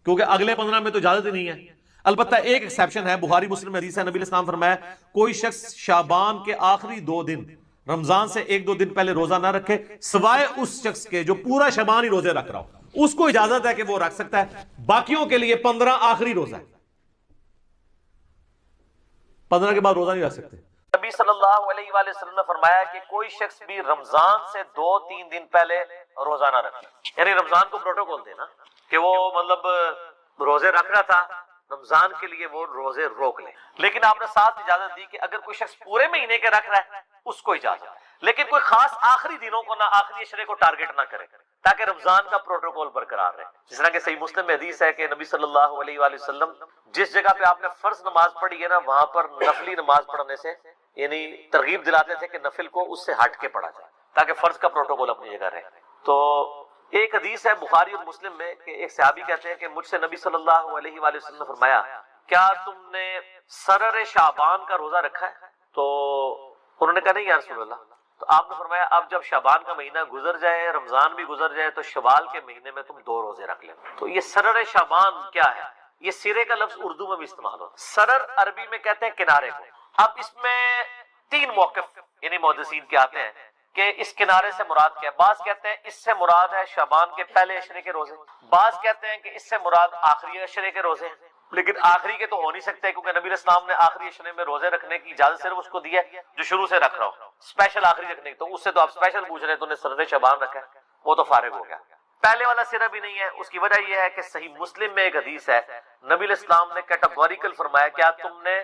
کیونکہ اگلے 15 میں تو اجازت ہی نہیں ہے. البتہ ایک ایکسیپشن ہے، بخاری مسلم میں حدیث ہے، نبی اسلام فرمایا کوئی شخص شعبان کے آخری 2 دن رمضان سے 1-2 دن پہلے روزہ نہ رکھے، سوائے اس شخص کے جو پورا شعبان ہی روزے رکھ رہا ہو، اس کو اجازت ہے کہ وہ رکھ سکتا ہے. باقیوں کے لیے 15 آخری روزہ ہے، 15 کے بعد روزہ نہیں رکھ سکتے. نبی صلی اللہ علیہ وآلہ وسلم نے فرمایا کہ کوئی شخص بھی رمضان سے 2-3 دن پہلے روزہ نہ رکھے. یعنی رمضان کو پروٹوکول دینا کہ وہ مطلب روزے رکھ رہا تھا، رمضان کے لیے وہ روزے روک لے. لیکن آپ نے ساتھ اجازت دی کہ اگر کوئی شخص پورے مہینے کے رکھ رہا ہے اس کو اجازت، لیکن کوئی خاص آخری دنوں کو نہ، آخری عشرے کو ٹارگٹ نہ کرے، تاکہ رمضان کا پروٹوکول برقرار رہے. جس طرح کہ صحیح مسلم میں حدیث ہے کہ نبی صلی اللہ علیہ وآلہ وسلم جس جگہ پہ آپ نے فرض نماز پڑھی ہے نا، وہاں پر نفلی نماز پڑھنے سے یعنی ترغیب دلاتے تھے کہ نفل کو اس سے ہٹ کے پڑھا جائے تاکہ فرض کا پروٹوکول اپنی جگہ رہے. تو ایک حدیث ہے بخاری اور مسلم میں کہ ایک صحابی کہتے ہیں کہ مجھ سے نبی صلی اللہ علیہ وآلہ وسلم نے فرمایا کیا تم نے سرر شعبان کا روزہ رکھا ہے؟ تو انہوں نے کہا نہیں یا رسول اللہ. تو آپ نے فرمایا اب جب شعبان کا مہینہ گزر جائے، رمضان بھی گزر جائے، تو شوال کے مہینے میں تم 2 روزے رکھ لیں. تو یہ سرر شعبان کیا ہے؟ یہ سرے کا لفظ اردو میں بھی استعمال ہوتا ہے. سرر عربی میں کہتے ہیں کنارے کو. اب اس میں 3 موقف یعنی محدثین کے آتے ہیں کہ اس کنارے سے مراد کیا ہے. بعض کہتے ہیں اس سے مراد ہے شعبان کے پہلے عشرے کے روزے، بعض کہتے ہیں کہ اس سے مراد آخری عشرے کے روزے، لیکن آخری کے تو ہو نہیں سکتے، کیونکہ نبی علیہ السلام نے آخری عشرے میں روزے رکھنے کی اجازت صرف اس کو دی ہے جو شروع سے رکھ رہا ہو، اسپیشل آخری رکھنے کی، تو اس سے تو آپ اسپیشل پوچھ رہے ہیں، تو نے سرد شعبان رکھا ہے، وہ تو فارغ ہو گیا۔ پہلے والا سرا بھی نہیں ہے، اس کی وجہ یہ ہے کہ صحیح مسلم میں ایک حدیث ہے، نبی علیہ السلام نے کیٹیگوریکل فرمایا، کیا تم نے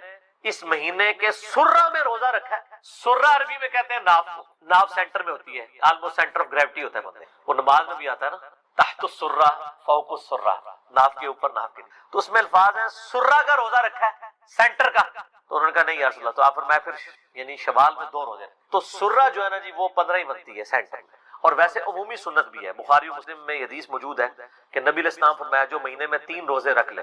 اس مہینے کے سرہ میں روزہ رکھا ہے؟ سرہ عربی میں کہتے ہیں ناف کو، ناف سینٹر میں ہوتی ہے، آلموسٹ سینٹر آف گریوٹی ہوتا ہے بندے، وہ نماز میں بھی آتا ہے نا، تحت السرہ فوق السرہ، ناف کے اوپر ناف کے، تو اس میں الفاظ ہیں سرہ کا روزہ رکھا ہے سینٹر کا، تو انہوں نے کہا نہیں یا رسول اللہ، تو آپ فرمایا پھر یعنی شوال میں 2 روزے، تو سرہ جو ہے نا جی وہ 15 ہی بنتی ہے سینٹر میں، اور ویسے عمومی سنت بھی ہے، بخاری و مسلم میں یہ حدیث موجود ہے کہ نبی علیہ السلام فرمایا جو مہینے میں 3 روزے رکھ لے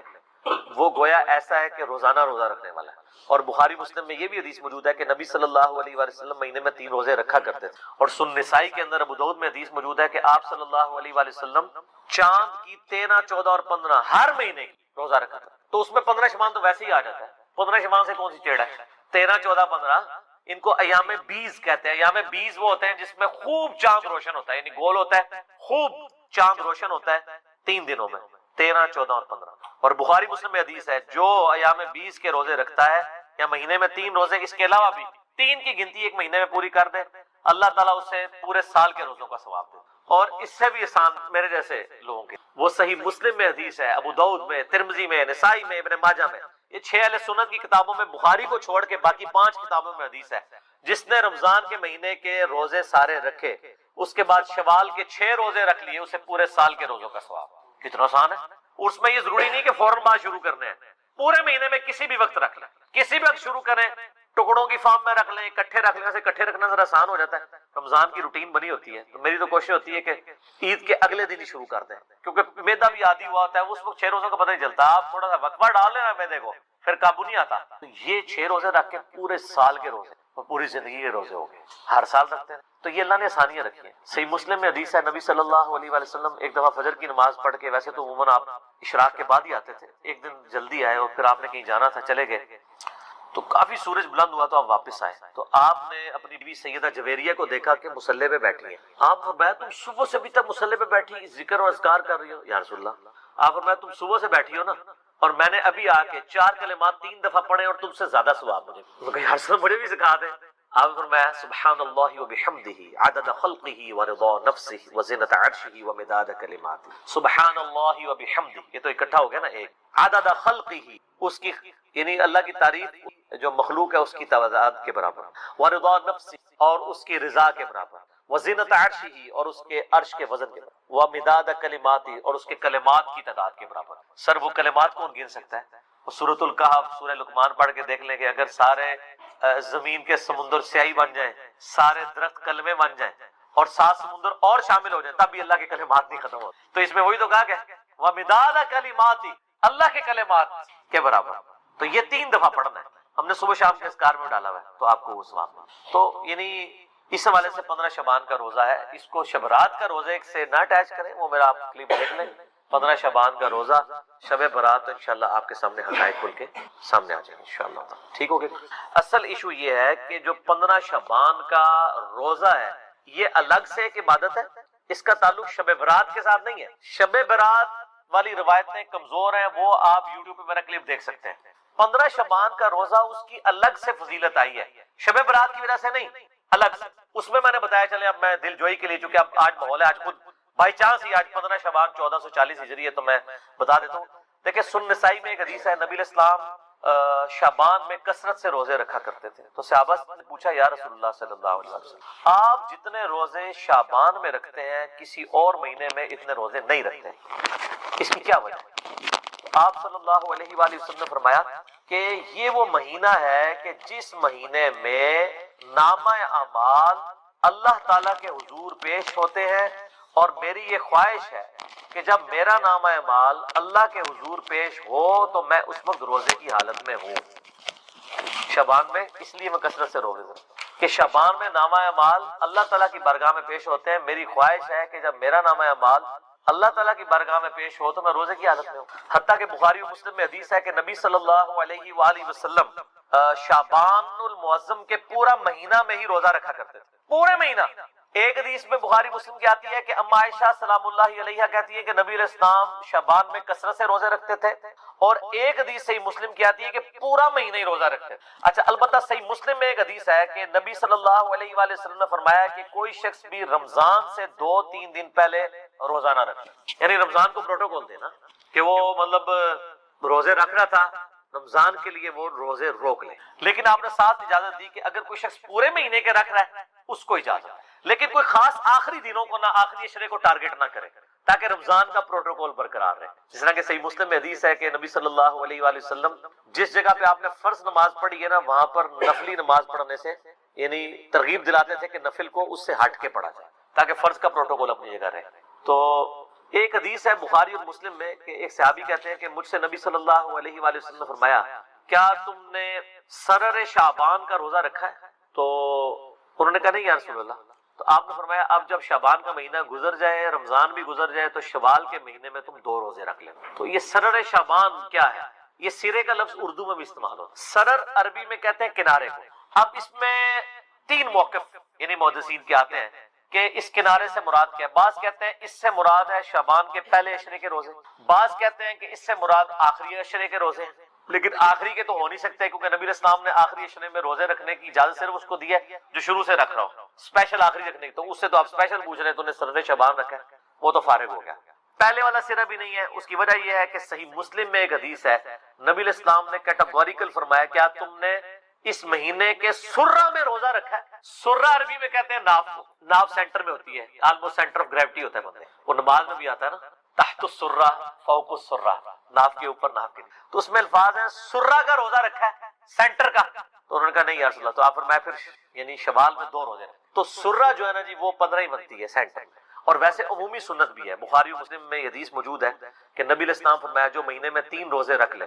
وہ گویا ایسا ہے کہ روزانہ روزہ رکھنے والا ہے، اور بخاری مسلم میں یہ بھی حدیث موجود ہے کہ نبی صلی اللہ علیہ وآلہ وسلم مہینے میں 3 روزے رکھا کرتے تھے، اور سنن نسائی کے اندر ابو داؤد میں حدیث موجود ہے کہ آپ صلی اللہ علیہ وآلہ وسلم چاند کی 13، 14 اور 15 ہر مہینے کی روزہ رکھا تھا، تو اس میں 15 شعبان تو ویسے ہی آ جاتا ہے، 15 شعبان سے کون سی چیڑ ہے، 13، 14، 15 ان کو ایام بیز کہتے ہیں۔ ایام بیز وہ ہوتے ہیں جس میں خوب چاند روشن ہوتا ہے، یعنی گول ہوتا ہے، خوب چاند روشن ہوتا ہے 3 دنوں میں، 13، 14 اور 15۔ اور بخاری مسلم میں حدیث ہے جو ایام بیز کے روزے رکھتا ہے یا مہینے میں 3 روزے، اس کے علاوہ بھی 3 کی گنتی ایک مہینے میں پوری کر دے، اللہ تعالیٰ اسے پورے سال کے روزوں کا ثواب دے، اور اس سے بھی آسان میرے جیسے لوگوں کے۔ وہ صحیح مسلم میں حدیث ہے، ابو داؤد میں، ترمذی میں، نسائی میں، ابن ماجہ میں، یہ 6 اہل سنت کی کتابوں میں بخاری کو چھوڑ کے باقی 5 کتابوں میں حدیث ہے، جس نے رمضان کے مہینے کے روزے سارے رکھے اس کے بعد شوال کے 6 روزے رکھ لیے، اسے پورے سال کے روزوں کا ثواب۔ کتنا آسان ہے، اس میں یہ ضروری نہیں کہ فوراً بعد شروع کرنے ہیں، پورے مہینے میں کسی بھی وقت رکھ لیں، کسی بھی وقت شروع کریں، ٹکڑوں کی فارم میں رکھ لیں، اکٹھے رکھ لیں، اکٹھے رکھنا ذرا آسان ہو جاتا ہے، رمضان کی روٹین بنی ہوتی ہے، تو میری تو کوشش ہوتی ہے کہ عید کے اگلے دن ہی شروع کر دیں، کیونکہ میدا بھی عادی ہوا ہوتا ہے، اس وقت 6 روزوں کا پتہ نہیں چلتا، آپ تھوڑا سا وقفہ ڈال لینا میدے کو، پھر قابو نہیں آتا۔ تو یہ 6 روزے رکھ کے پورے سال کے روزے اور پوری زندگی کے روزے ہو گئے، ہر سال رکھتے ہیں، تو یہ اللہ نے آسانیاں رکھی ہیں۔ صحیح مسلم میں حدیث ہے، نبی صلی اللہ علیہ وآلہ وسلم ایک دفعہ فجر کی نماز پڑھ کے، ویسے تو عموماً آپ اشراق کے بعد ہی آتے تھے، ایک دن جلدی آئے اور پھر آپ نے کہیں جانا تھا، چلے گئے، تو کافی سورج بلند ہوا تو آپ واپس آئے، تو آپ نے اپنی بیوی سیدہ جویریہ کو دیکھا کہ مصلی پہ بیٹھی ہیں، آپ فرمایا تم صبح سے ابھی تک مصلی پہ بیٹھی ذکر اور اذکار کر رہی ہو؟ یا رسول اللہ، آپ فرمایا تم صبح سے بیٹھی ہو نا، اور میں نے ابھی آ کے 4 کلمات 3 دفعہ پڑھے اور تم سے زیادہ ثواب مجھے۔ میں کہا یا رسول اللہ مجھے بھی سکھا دیں۔ آپ فرمایا سبحان اللہ وبحمدہ عدد خلقہ ورضا نفسہ وزنۃ عرشہ ومداد کلماتہ۔ سبحان اللہ وبحمدہ، یہ تو اکٹھا ہو گیا نا، ایک عدد خلقہ، اس کی یعنی اللہ کی تعریف جو مخلوق ہے اس کی تعداد کے برابر، ورضا نفسہ، اور اس کی رضا کے برابر، وزنۃ عرشہ، اور اس کے عرش کے وزن کے برابر، ومداد کلماتہ، اور اس کے کلمات کی تعداد کے برابر۔ سر وہ کلمات کون گن سکتا ہے؟ سورۃ الکہف، سورہ لقمان پڑھ کے دیکھ لیں کہ اگر سارے زمین کے سمندر سیاہی بن جائیں، سارے درخت کلمے بن جائیں، اور 7 سمندر اور شامل ہو جائیں، تب بھی اللہ کے کلمات نہیں ختم ہوتے۔ تو اس میں وہی تو کہا کہ وَمِدَادَ کَلِمَاتِ، اللہ کے کلمات کے برابر، تو یہ 3 دفعہ پڑھنا ہے، ہم نے صبح شام کے اذکار میں ڈالا ہوا ہے، تو آپ کو وہ ثواب۔ تو یعنی اس حوالے سے 15 شعبان کا روزہ ہے، اس کو شبرات کا روزے سے نہ اٹیچ کریں، وہ میرا آپ کلپ دیکھ لیں، 15 شعبان کا روزہ، شب برات، تو انشاءاللہ آپ کے سامنے حقائق کھل کے سامنے آ جائیں گے انشاءاللہ۔ ٹھیک ہو گیا؟ اصل ایشو یہ ہے کہ جو 15 شعبان کا روزہ ہے یہ الگ سے ایک عبادت ہے، اس کا تعلق شب برات کے ساتھ نہیں ہے۔ شب برات والی روایتیں کمزور ہیں، وہ آپ یوٹیوب پہ میرا کلپ دیکھ سکتے ہیں۔ 15 شعبان کا روزہ اس کی الگ سے فضیلت آئی ہے، شب برات کی وجہ سے نہیں، الگ سے۔ اس میں میں نے بتایا، چلے اب میں دل جوئی کے لیے، چونکہ اب آج ماحول ہے، آج خود بائی چانس ہی آج 15 شعبان 1440 ہجری ہے، تو میں بتا دیتا ہوں۔ دیکھیں سنن نسائی میں ایک حدیث ہے، نبی علیہ السلام شعبان میں کثرت سے روزے رکھا کرتے تھے، تو صحابہ نے پوچھا یا رسول اللہ صلی اللہ علیہ وسلم، آپ جتنے روزے شعبان میں رکھتے ہیں کسی اور مہینے میں اتنے روزے نہیں رکھتے، اس کی کیا وجہ ہے؟ آپ صلی اللہ علیہ وآلہ وسلم نے فرمایا کہ یہ وہ مہینہ ہے کہ جس مہینے میں نامہ اعمال اللہ تعالیٰ کے حضور پیش ہوتے ہیں، اور میری یہ خواہش ہے کہ جب میرا نامہ اعمال اللہ کے حضور پیش ہو تو میں اس وقت روزے کی حالت میں ہوں شعبان میں، اس لیے میں کثرت سے روزے رکھتا ہوں کہ شعبان میں نامہ اعمال اللہ تعالیٰ کی بارگاہ میں پیش ہوتے ہیں، میری خواہش ہے کہ جب میرا نامہ اعمال اللہ تعالیٰ کی بارگاہ میں پیش ہو تو میں روزے کی حالت میں ہوں۔ حتیٰ کہ بخاری و مسلم میں حدیث ہے کہ نبی صلی اللہ علیہ وآلہ وسلم شعبان المعظم کے پورا مہینہ میں ہی روزہ رکھا کرتے تھے، پورے مہینہ ایک حدیث میں بخاری مسلم کی آتی ہے کہ اما عائشہ سلام اللہ علیہا کہتی ہے کہ نبی علیہ السلام شعبان میں کثرت سے روزے رکھتے تھے، اور ایک حدیث صحیح مسلم کی آتی ہے کہ پورا مہینہ ہی روزہ رکھتے تھے۔ اچھا، البتہ صحیح مسلم میں ایک حدیث ہے کہ نبی صلی اللہ علیہ وآلہ وسلم نے فرمایا کہ کوئی شخص بھی رمضان سے 2-3 دن پہلے روزہ نہ رکھے، یعنی رمضان کو پروٹوکول دینا کہ وہ مطلب روزے رکھ رہا تھا، رمضان کے لیے وہ روزے روک لیں، لیکن آپ نے ساتھ اجازت دی کہ اگر کوئی شخص پورے مہینے کے رکھ رہا ہے اس کو اجازت، لیکن کوئی خاص آخری دنوں کو نہ، آخری عشرے کو ٹارگٹ نہ کرے تاکہ رمضان کا پروٹوکول برقرار رہے۔ جس طرح کہ صحیح مسلم میں حدیث ہے کہ نبی صلی اللہ علیہ وآلہ وسلم جس جگہ پہ آپ نے فرض نماز پڑھی ہے نا، وہاں پر نفلی نماز پڑھنے سے یعنی ترغیب دلاتے تھے کہ نفل کو اس سے ہٹ کے پڑھا جائے تاکہ فرض کا پروٹوکول اپنی جگہ رہے۔ تو ایک حدیث ہے بخاری اور مسلم میں کہ ایک صحابی کہتے ہیں کہ مجھ سے نبی صلی اللہ علیہ وآلہ وسلم نے فرمایا کیا تم نے سرر شعبان کا روزہ رکھا ہے؟ تو انہوں نے کہا نہیں یا رسول اللہ۔ تو آپ نے فرمایا اب جب شعبان کا مہینہ گزر جائے، رمضان بھی گزر جائے، تو شوال کے مہینے میں تم 2 روزے رکھ لیں۔ تو یہ سرر شعبان کیا ہے؟ یہ سرے کا لفظ اردو میں بھی استعمال ہوتا ہے، سرر عربی میں کہتے ہیں کنارے کو۔ اب اس میں 3 موقف یعنی محدثین کے آتے ہیں کہ اس کنارے سے مراد کیا ہے۔ بعض کہتے ہیں اس سے مراد ہے شعبان کے پہلے عشرے کے روزے، بعض کہتے ہیں کہ اس سے مراد آخری عشرے کے روزے ہیں، لیکن آخری کے تو ہو نہیں سکتے کیونکہ نبی علیہ السلام نے آخری عشرے میں روزے رکھنے کی اجازت صرف اس کو دی ہے جو شروع سے رکھ رہا ہو، اسپیشل آخری رکھنے کی، تو اس سے تو آپ اسپیشل پوچھ رہے ہیں تو نے سرر شعبان رکھا ہے، وہ تو فارغ ہو گیا۔ پہلے والا سرا بھی نہیں ہے، اس کی وجہ یہ ہے کہ صحیح مسلم میں ایک حدیث ہے نبی علیہ السلام نے کیٹیگوریکل فرمایا کیا تم نے اس مہینے کے سرہ میں روزہ رکھا ہے؟ سرہ عربی میں کہتے ہیں ناف کو، ناف سینٹر میں ہوتی ہے، آلموسٹ سینٹر آف گریوٹی ہوتا ہے بندے، وہ نماز میں بھی آتا ہے نا، تحت السرہ فوق السرہ، ناف کے اوپر ناف کے، تو اس میں الفاظ ہیں سرہ کا روزہ رکھا ہے سینٹر کا، تو انہوں نے کہا نہیں یا رسول اللہ، تو آپ فرمایا پھر یعنی شوال میں 2 روزے، تو سرہ جو ہے نا جی وہ 15 ہی بنتی ہے سینٹر میں، اور ویسے عمومی سنت بھی ہے، بخاری و مسلم میں یہ حدیث موجود ہے کہ نبی علیہ السلام فرمایا جو مہینے میں 3 روزے رکھ لے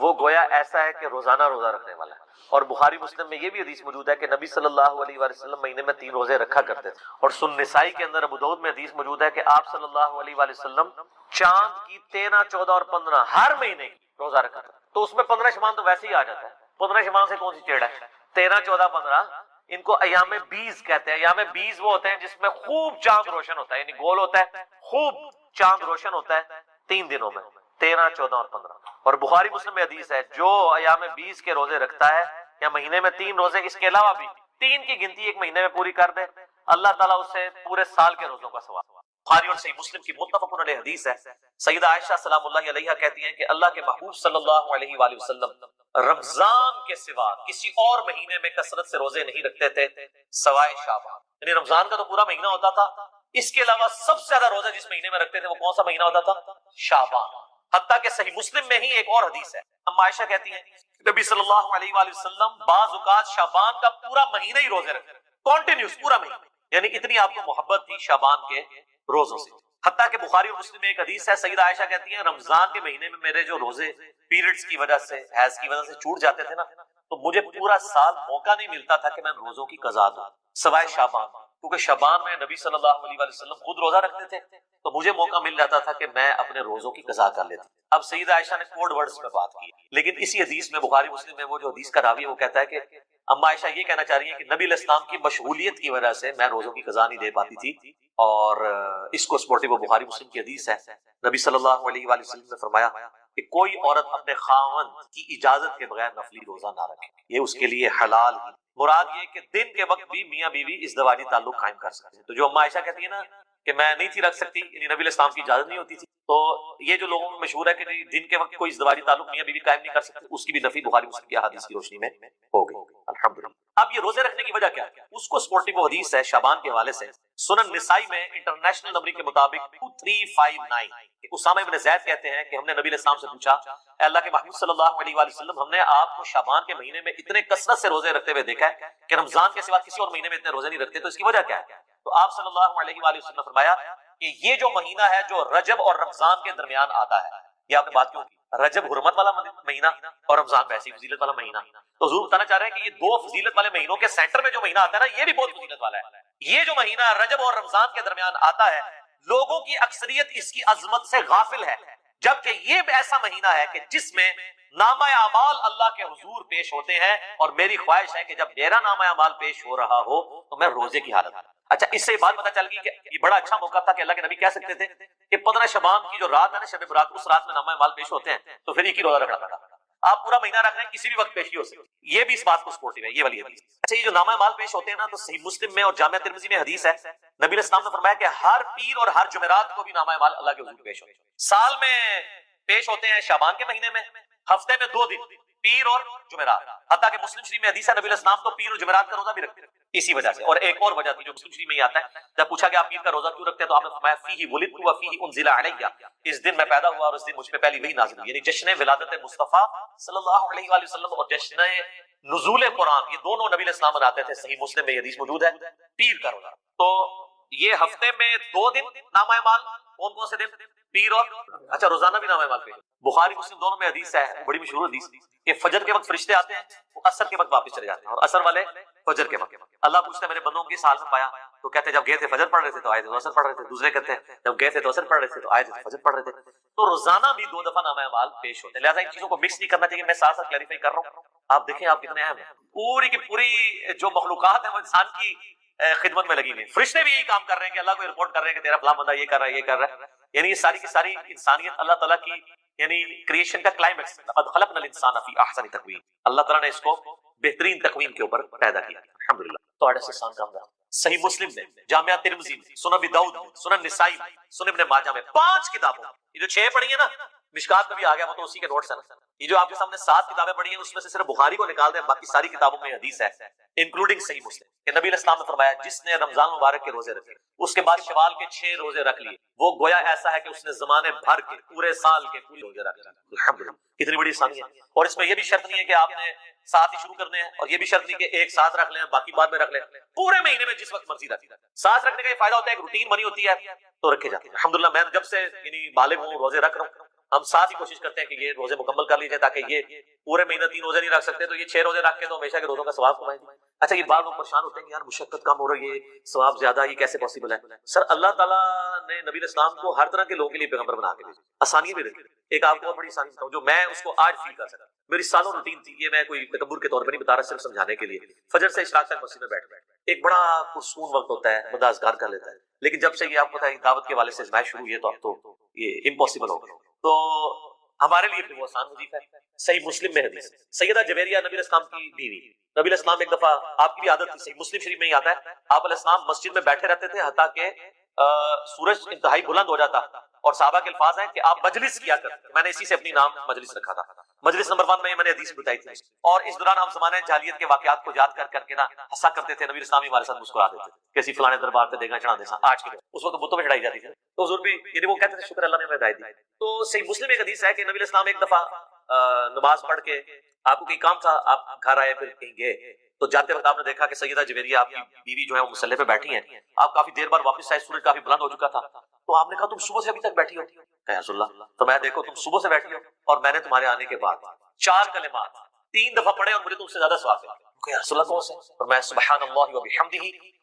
وہ گویا ایسا ہے کہ روزانہ روزہ رکھنے والا ہے۔ اور بخاری مسلم میں یہ بھی حدیث موجود ہے کہ نبی صلی اللہ علیہ وآلہ وسلم مہینے میں 3 روزے رکھا کرتے تھے، اور سنن نسائی کے اندر ابو داؤد میں حدیث موجود ہے کہ آپ صلی اللہ علیہ وآلہ وسلم چاند کی 13، 14 اور 15 ہر مہینے کی روزہ رکھا تھا، تو اس میں 15 شعبان تو ویسے ہی آ جاتا ہے، 15 شعبان سے کون سی چیڑ ہے؟ 13، 14، 15 ان کو ایام بیز کہتے ہیں۔ ایام بیز وہ ہوتے ہیں جس میں خوب چاند روشن ہوتا ہے، یعنی گول ہوتا ہے، خوب چاند روشن ہوتا ہے 3 دنوں میں، 13، 14 اور 15۔ اور بخاری مسلم میں حدیث ہے جو ایام 20 کے روزے رکھتا ہے یا مہینے میں 3 روزے، اس کے علاوہ بھی 3 کی گنتی ایک مہینے میں پوری کر دے، اللہ تعالیٰ اسے پورے سال کے روزوں کا ثواب۔ بخاری اور صحیح مسلم کی متفق علیہ حدیث ہے، سیدہ عائشہ سلام اللہ علیہا کہتی ہیں کہ اللہ کے محبوب صلی اللہ علیہ وآلہ وسلم رمضان کے سوا کسی اور مہینے میں کثرت سے روزے نہیں رکھتے تھے سوائے شعبان، یعنی رمضان کا تو پورا مہینہ ہوتا تھا، اس کے علاوہ سب سے زیادہ روزے جس مہینے میں رکھتے تھے وہ کون سا مہینہ ہوتا تھا؟ شعبان۔ حتیٰ کہ صحیح مسلم میں ہی ایک اور حدیث ہے، اما عائشہ کہتی ہیں نبی صلی اللہ علیہ وآلہ وسلم بعض اوقات شعبان کا پورا مہینہ ہی روزے رکھتے، کنٹینیوس پورا مہینہ، یعنی اتنی آپ کو محبت تھی شعبان کے روزوں سے۔ حتیٰ کہ بخاری اور مسلم میں ایک حدیث ہے، سیدہ عائشہ کہتی ہیں رمضان کے مہینے میں میرے جو روزے پیریڈز کی وجہ سے، حیض کی وجہ سے چھوٹ جاتے تھے نا، تو مجھے پورا سال موقع نہیں ملتا تھا کہ میں روزوں کی قضا دوں سوائے شعبان، کیونکہ شعبان میں نبی صلی اللہ علیہ وآلہ وسلم خود روزہ رکھتے تھے، تو مجھے موقع مل جاتا تھا کہ میں اپنے روزوں کی قضا کر لیتا۔ اب سیدہ عائشہ نے کوڈ ورڈز میں بات کی، لیکن اسی حدیث میں بخاری مسلم میں وہ جو حدیث کا راوی ہے وہ کہتا ہے کہ اما عائشہ یہ کہنا چاہ رہی ہیں کہ نبی علیہ السلام کی مشغولیت کی وجہ سے میں روزوں کی قضا نہیں دے پاتی تھی، اور اس کو سپورٹیو بخاری مسلم کی حدیث ہے، نبی صلی اللہ علیہ وآلہ وسلم نے فرمایا کہ کوئی عورت اپنے خاوند کی اجازت کے بغیر نفلی روزہ نہ رکھے، یہ اس کے لیے حلال ہے۔ مراد یہ کہ دن کے وقت بھی میاں بیوی ازدواجی تعلق قائم کر سکتے ہیں، تو جو اما عائشہ کہتی ہے نا کہ میں نہیں تھی رکھ سکتی، یعنی نبی علیہ السلام کی اجازت نہیں ہوتی تھی، تو یہ جو لوگوں میں مشہور ہے کہ دن کے وقت کوئی ازدواجی تعلق میاں بیوی قائم نہیں کر سکتے، اس کی بھی نفی بخاری مسلم کی احادیث کی روشنی میں ہو گئی الحمدللہ۔ اب یہ روزے رکھنے کی وجہ کیا ہے؟ اس کو سپورٹیو حدیث ہے شعبان کے حوالے سے، سنن نسائی میں انٹرنیشنل نمبر کے مطابق 2359 اسامہ ابن زید کہتے ہیں کہ ہم نے نبی علیہ السلام سے پوچھا اے اللہ کے محبوب صلی اللہ علیہ وآلہ وسلم، ہم نے آپ کو شعبان کے مہینے میں اتنے کثرت سے روزے رکھتے ہوئے دیکھا ہے کہ رمضان کے سوا کسی اور مہینے میں اتنے روزے نہیں رکھتے، تو اس کی وجہ کیا ہے؟ تو آپ صلی اللہ علیہ وآلہ وسلم نے فرمایا کہ یہ جو مہینہ ہے جو رجب اور رمضان کے درمیان آتا ہے، یہ آپ نے بات کیوں کی؟ رجب حرمت والا مہینہ اور رمضان ویسی فضیلت والا مہینہ، تو حضور بتانا چاہ رہے ہیں کہ یہ 2 فضیلت والے مہینوں کے سینٹر میں جو مہینہ آتا ہے نا، یہ بھی بہت فضیلت والا ہے۔ یہ جو مہینہ رجب اور رمضان کے درمیان آتا ہے، لوگوں کی اکثریت اس کی عظمت سے غافل ہے، جبکہ یہ ایسا مہینہ ہے کہ جس میں نامہ اعمال اللہ کے حضور پیش ہوتے ہیں، اور میری خواہش ہے کہ جب میرا نامہ اعمال پیش ہو رہا ہو تو میں روزے کی حالت. اچھا، اس سے بات پتہ چل گئی کہ یہ بڑا اچھا موقع تھا کہ اللہ کے نبی کہہ سکتے تھے کہ 15 شعبان کی جو رات ہے نا، شب برات، اس رات میں نامہ اعمال پیش ہوتے ہیں تو پھر ایک ہی روزہ رکھنا پڑا. آپ پورا مہینہ رکھ رہے ہیں، کسی بھی وقت پیش ہی ہو سکتی. یہ بھی اس بات کو سپورٹو ہے، یہ والی حدیث. اچھا، یہ جو نامہ اعمال پیش ہوتے ہیں نا، تو صحیح مسلم میں اور جامعہ ترمذی میں حدیث ہے، نبی علیہ السلام نے فرمایا کہ ہر پیر اور ہر جمعرات کو بھی نامہ اعمال اللہ کے حضور پیش ہوتے ہیں. سال میں پیش ہوتے ہیں شعبان کے مہینے میں، ہفتے میں 2 دن، پیر اور جمعرات. حتیٰ کہ مسلم شریف میں حدیث ہے نبی علیہ السلام تو پیر اور جمعرات کا روزہ بھی رکھتے ہیں اسی وجہ سے. اور ایک اور وجہ تھی جو مسلم شریف میں ہی آتا ہے، جب پوچھا گیا آپ پیر کا روزہ کیوں رکھتے ہیں تو آپ نے فرمایا فیہ ولدت و فیہ انزل علیہ، اس دن میں پیدا ہوا اور اس دن مجھ پہ پہلی وحی نازل ہوئی. یعنی جشن ولادت مصطفیٰ صلی اللہ علیہ وآلہ وسلم اور جشن نزول قرآن، یہ دونوں نبی علیہ السلام مناتے تھے. صحیح مسلم میں یہ حدیث موجود ہے، پیر کا روزہ. تو یہ ہفتے میں 2 دن نامہ اعمال، کون کون سے دن؟ پیر اور اچھا روزانہ بھی نامہ اعمال پیش. بخاری مسلم دونوں میں حدیث ہے، بڑی مشہور حدیث کہ فجر کے وقت فرشتے آتے ہیں، وہ عصر کے وقت واپس چلے جاتے ہیں، اور عصر والے فجر کے وقت. اللہ پوچھتا ہے میرے بندوں کو کس حال میں پایا؟ تو کہتے ہیں جب گئے تھے فجر پڑھ رہے تھے تو آئے تھے تو عصر پڑھ رہے تھے. دوسرے کہتے ہیں جب گئے تھے تو عصر پڑھ رہے تھے تو آئے تھے تو فجر پڑھ رہے تھے. تو روزانہ بھی 2 دفعہ نامہ اعمال پیش ہوتے ہیں. لہٰذا ان چیزوں کو مکس نہیں کرنا چاہیے. میں ساتھ ساتھ کلیریفائی کر رہا ہوں. آپ دیکھیں آپ کتنے اہم ہیں. پوری کی پوری جو مخلوقات ہیں وہ انسان کی خدمت میں لگی ہوئی ہیں. فرشتے بھی یہی کام کر رہے ہیں کہ اللہ کو رپورٹ کر رہے ہیں کہ تیرا فلاں بندہ یہ کر رہا ہے، یہ کر رہا ہے. یعنی یہ ساری کی ساری انسانیت اللہ تعالیٰ کی یعنی کریشن کا کلائمیکس. لقد خلقنا الانسان فی احسن تقویم، اللہ تعالیٰ نے اس کو بہترین تقویم کے اوپر پیدا کیا الحمدللہ. تو آٹھ سے کام رہا. صحیح مسلم میں، جامعہ ترمذی میں، سنن ابی داؤد میں، سنن نسائی میں، سنن ابن ماجہ میں، 5 کتابوں میں. یہ جو 6 پڑھی ہیں نا، مشکات میں بھی آ گیا، وہ تو اسی کے نوٹس ہیں نا. یہ جو آپ کے سامنے 7 کتابیں پڑھی ہیں اس میں سے صرف بخاری کو نکال دیں، باقی ساری کتابوں میں حدیث ہے انکلوڈنگ صحیح مسلم کہ نبی علیہ السلام نے فرمایا جس نے رمضان مبارک کے روزے رکھے اس کے بعد شوال کے 6 روزے رکھ لیے، وہ گویا ایسا ہے کہ اس نے زمانے بھر کے پورے سال کے پورے روزے رکھ لیے. الحمدللہ، کتنی بڑی آسانی ہے. اور اس میں یہ بھی شرط نہیں ہے کہ آپ نے ساتھ ہی شروع کرنے ہیں، اور یہ بھی شرط نہیں کہ ایک ساتھ رکھ لیں باقی بعد میں رکھ لیں. پورے مہینے میں جس وقت مرضی رکھ لیں. ساتھ رکھنے کا یہ فائدہ ہوتا ہے کہ روٹین بنی ہوتی ہے تو رکھے جاتے ہیں. الحمدللہ میں جب سے یعنی بالغ ہوں روزے رکھ رہا ہوں. ہم ساتھ ہی کوشش کرتے ہیں کہ یہ روزے مکمل کر لیجیے تاکہ یہ پورے مہینہ 3 روزے نہیں رکھ سکتے تو یہ 6 روزے رکھ کے تو ہمیشہ کے روزوں کا ثواب کمائیں گے. اچھا، یہ بعض لوگ پریشان ہوتے ہیں کہ یار مشقت کم ہو رہی ہے، ثواب زیادہ، یہ کیسے پاسبل ہے؟ سر، اللہ تعالیٰ نے نبی علیہ السلام کو ہر طرح کے لوگوں کے لیے پیغمبر بنا کے بھیجا، آسانی بھی رکھی. ایک آپ کو اور بڑی آسانی بتاؤں جو میں اس کو آج فیل کر سکتا. میری سالوں روٹین تھی، یہ میں کوئی تکبر کے طور پر نہیں بتا رہا، صرف سمجھانے کے لیے. فجر سے اشراق تک مسجد میں بیٹھ ایک بڑا پرسکون وقت ہوتا ہے، بندہ اذکار کر لیتا ہے. لیکن جب سے یہ آپ کو پتہ ہے دعوت کے والے سے ازمائش شروع ہوئی ہے تو اب تو یہ امپاسبل ہو گیا. تو ہمارے لیے وہ آسان وظیفہ ہے. صحیح مسلم میں حدیث سیدہ جویریہ نبی علیہ السلام کی بیوی، نبی علیہ السلام ایک دفعہ، آپ کی بھی عادت تھی، صحیح مسلم شریف میں ہی آتا ہے، آپ علیہ السلام مسجد میں بیٹھے رہتے تھے حتیٰ کہ سورج انتہائی بلند ہو جاتا، اور صحابہ کے الفاظ ہیں کہ آپ مجلس کیا کرتے. میں نے اسی سے اپنی نام مجلس رکھا تھا. مجلس نمبر 1 میں نے حدیث بتائی تھی. اور اس دوران ہم زمانے جاہلیت کے واقعات کو یاد کر کر کے نا ہنسا کرتے تھے. نبی اسلام ہمارے ساتھ مسکرا دیتے کہ اسی فلانے دربار پہ دیگا چڑھا دے. آج کے اس وقت بتوں پہ چڑھائی جاتی تھی تو حضور بھی یعنی وہ کہتے تھے شکر اللہ نے ہمیں ہدایت دی. تو صحیح مسلم ایک حدیث ہے کہ نبی اسلام ایک دفعہ نماز پڑھ کے آپ کو کہیں کام تھا، آپ گھر آئے پھر کہیں گئے تو جاتے وقت آپ نے دیکھا کہ سیدہ جویریہ آپ کی بیوی جو ہے وہ مصلی پہ بیٹھی ہیں. آپ کافی دیر بعد واپس آئے، سورج کافی بلند ہو چکا تھا. تو آپ نے کہا تم صبح سے ابھی تک بیٹھی ہو؟ کہ یا رسول اللہ، تو میں دیکھو تم صبح سے بیٹھی ہو اور میں نے تمہارے آنے کے بعد 4 کلمات 3 دفعہ پڑھے اور مجھے تم سے زیادہ ثواب ملا. کہ یا رسول اللہ کون سے؟ اور میں سبحان اللہ و بحمدہ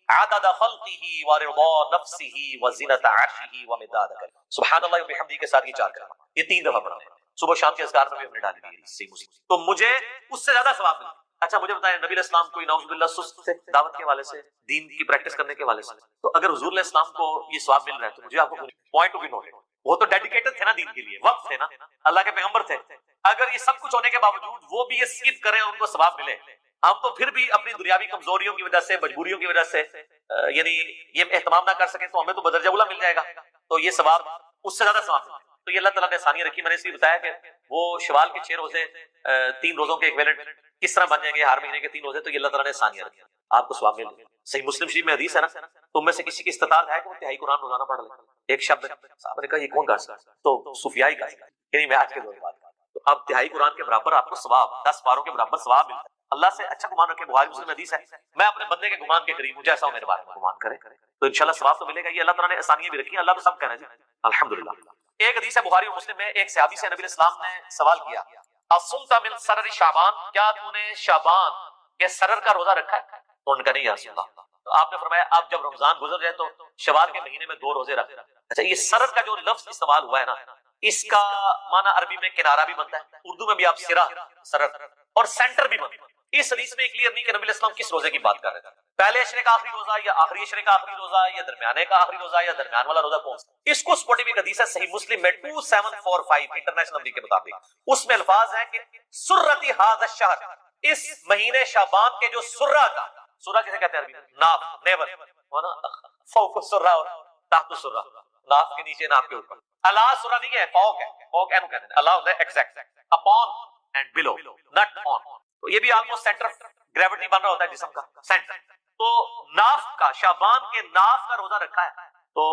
عدد خلقہ ورضا نفسہ وزنۃ عرشہ ومداد کلمہ. سبحان اللہ و بحمدہ کے ساتھ یہ 4 کلمات یہ 3 دفعہ پڑھنے صبح شام کے اذکار میں بھی ہم نے ڈالی ہے صحیح مسلم. تو مجھے اس سے زیادہ ثواب ملا. اچھا مجھے بتائیں، نبی علیہ السلام کوئی نعوذ باللہ سست سے دعوت کے حوالے سے، دین کی پریکٹس کرنے کے حوالے سے، تو اگر حضور علیہ السلام کو یہ ثواب مل رہا ہے تو مجھے آپ کو پوائنٹ ٹو بی نوٹ. وہ تو ڈیڈیکیٹڈ تھے نا دین کے لیے، وقت تھے نا، اللہ کے پیغمبر تھے. اگر یہ سب کچھ ہونے کے باوجود وہ بھی یہ اسکپ کریں اور ان کو ثواب ملے، ہم تو پھر بھی اپنی دنیاوی کمزوریوں کی وجہ سے، مجبوریوں کی وجہ سے یعنی یہ اہتمام نہ کر سکیں تو ہمیں تو بدرجہ اولی مل جائے گا. تو یہ ثواب اس سے زیادہ ثواب ملے. تو یہ اللہ تعالیٰ نے آسانیاں رکھی. میں نے اس لیے بتایا کہ وہ شوال کے 6 روزے 3 روزوں کے ایکویلنٹ کس طرح بن جائیں گے ہر مہینے کے 3 روزے. تو یہ اللہ تعالیٰ نے آسانیاں رکھی، آپ کو ثواب مل جائے. صحیح مسلم شریف میں حدیث ہے نا، تم میں سے کسی کی استطاعت ہے کہ وہ تہائی قرآن روزانہ پڑھ لے. ایک شب صاحب نے کہا یہ کون کر سکتا؟ تو صوفیائی کا یعنی میں آج کے دور میں بات. تو اب تہائی قرآن کے برابر آپ کو ثواب 10 پاروں کے برابر ثواب ملتا ہے. اللہ سے اچھا گمان رکھے. بخاری مسلم حدیث ہے میں اپنے بندے کے گمان کے قریب ہوں جیسا وہ میرے بارے میں گمان کرے تو انشاءاللہ ثواب تو ملے گا. یہ اللہ تعالیٰ نے آسانیاں بھی رکھی ہیں. اللہ تو سب کہہ رہے ہیں الحمدللہ. ایک حدیث ہے بخاری اور مسلم میں، ایک صحابی سے نبی علیہ السلام نے سوال کیا اصمت من سرر شعبان، کیا تو نے شعبان کے سرر کا روزہ رکھا ہے؟ تو انہوں نے کہا نہیں یا رسول اللہ. تو آپ نے فرمایا اب جب رمضان گزر جائے تو شوال کے مہینے میں 2 روزے رکھ. اچھا، یہ سرر کا جو لفظ استعمال ہوا ہے نا، اس کا معنی عربی میں کنارہ بھی بنتا ہے، اردو میں بھی آپ سرا سرر اور سینٹر بھی بنتا ہے۔ اس حدیث میں کلیئر نہیں کہ نبی علیہ السلام کس روزے کی بات کر رہے تھے، پہلے عشرے کا آخری روزہ یا آخری عشرے کا آخری روزہ یا درمیانے کا آخری روزہ یا درمیان والا روزہ کون سا۔ اس کو سپورٹنگ ایک حدیث ہے صحیح مسلم میں 2745 انٹرنیشنل نمبر کے مطابق، اس میں الفاظ ہیں کہ سرتی ھذا الشہر، اس مہینے شعبان کے جو سرہ کا، سرہ کسے کہتے ہیں عربی میں؟ ناف، نیبل ہونا، فوق السرہ اور تحت السرہ، ناف کے نیچے ناف کے اوپر، اللہ سرہ نہیں ہے، فوق ہے، فوق اینو کہتے ہیں، اللہ ہوتا ہے ایگزیکٹ، اپون اینڈ بلو، نٹ آن، تو یہ بھی آلموسٹ سینٹر آف گریوٹی بن رہا ہوتا ہے جسم کا سینٹر۔ تو ناف کا، شعبان کے ناف کا روزہ رکھا ہے، تو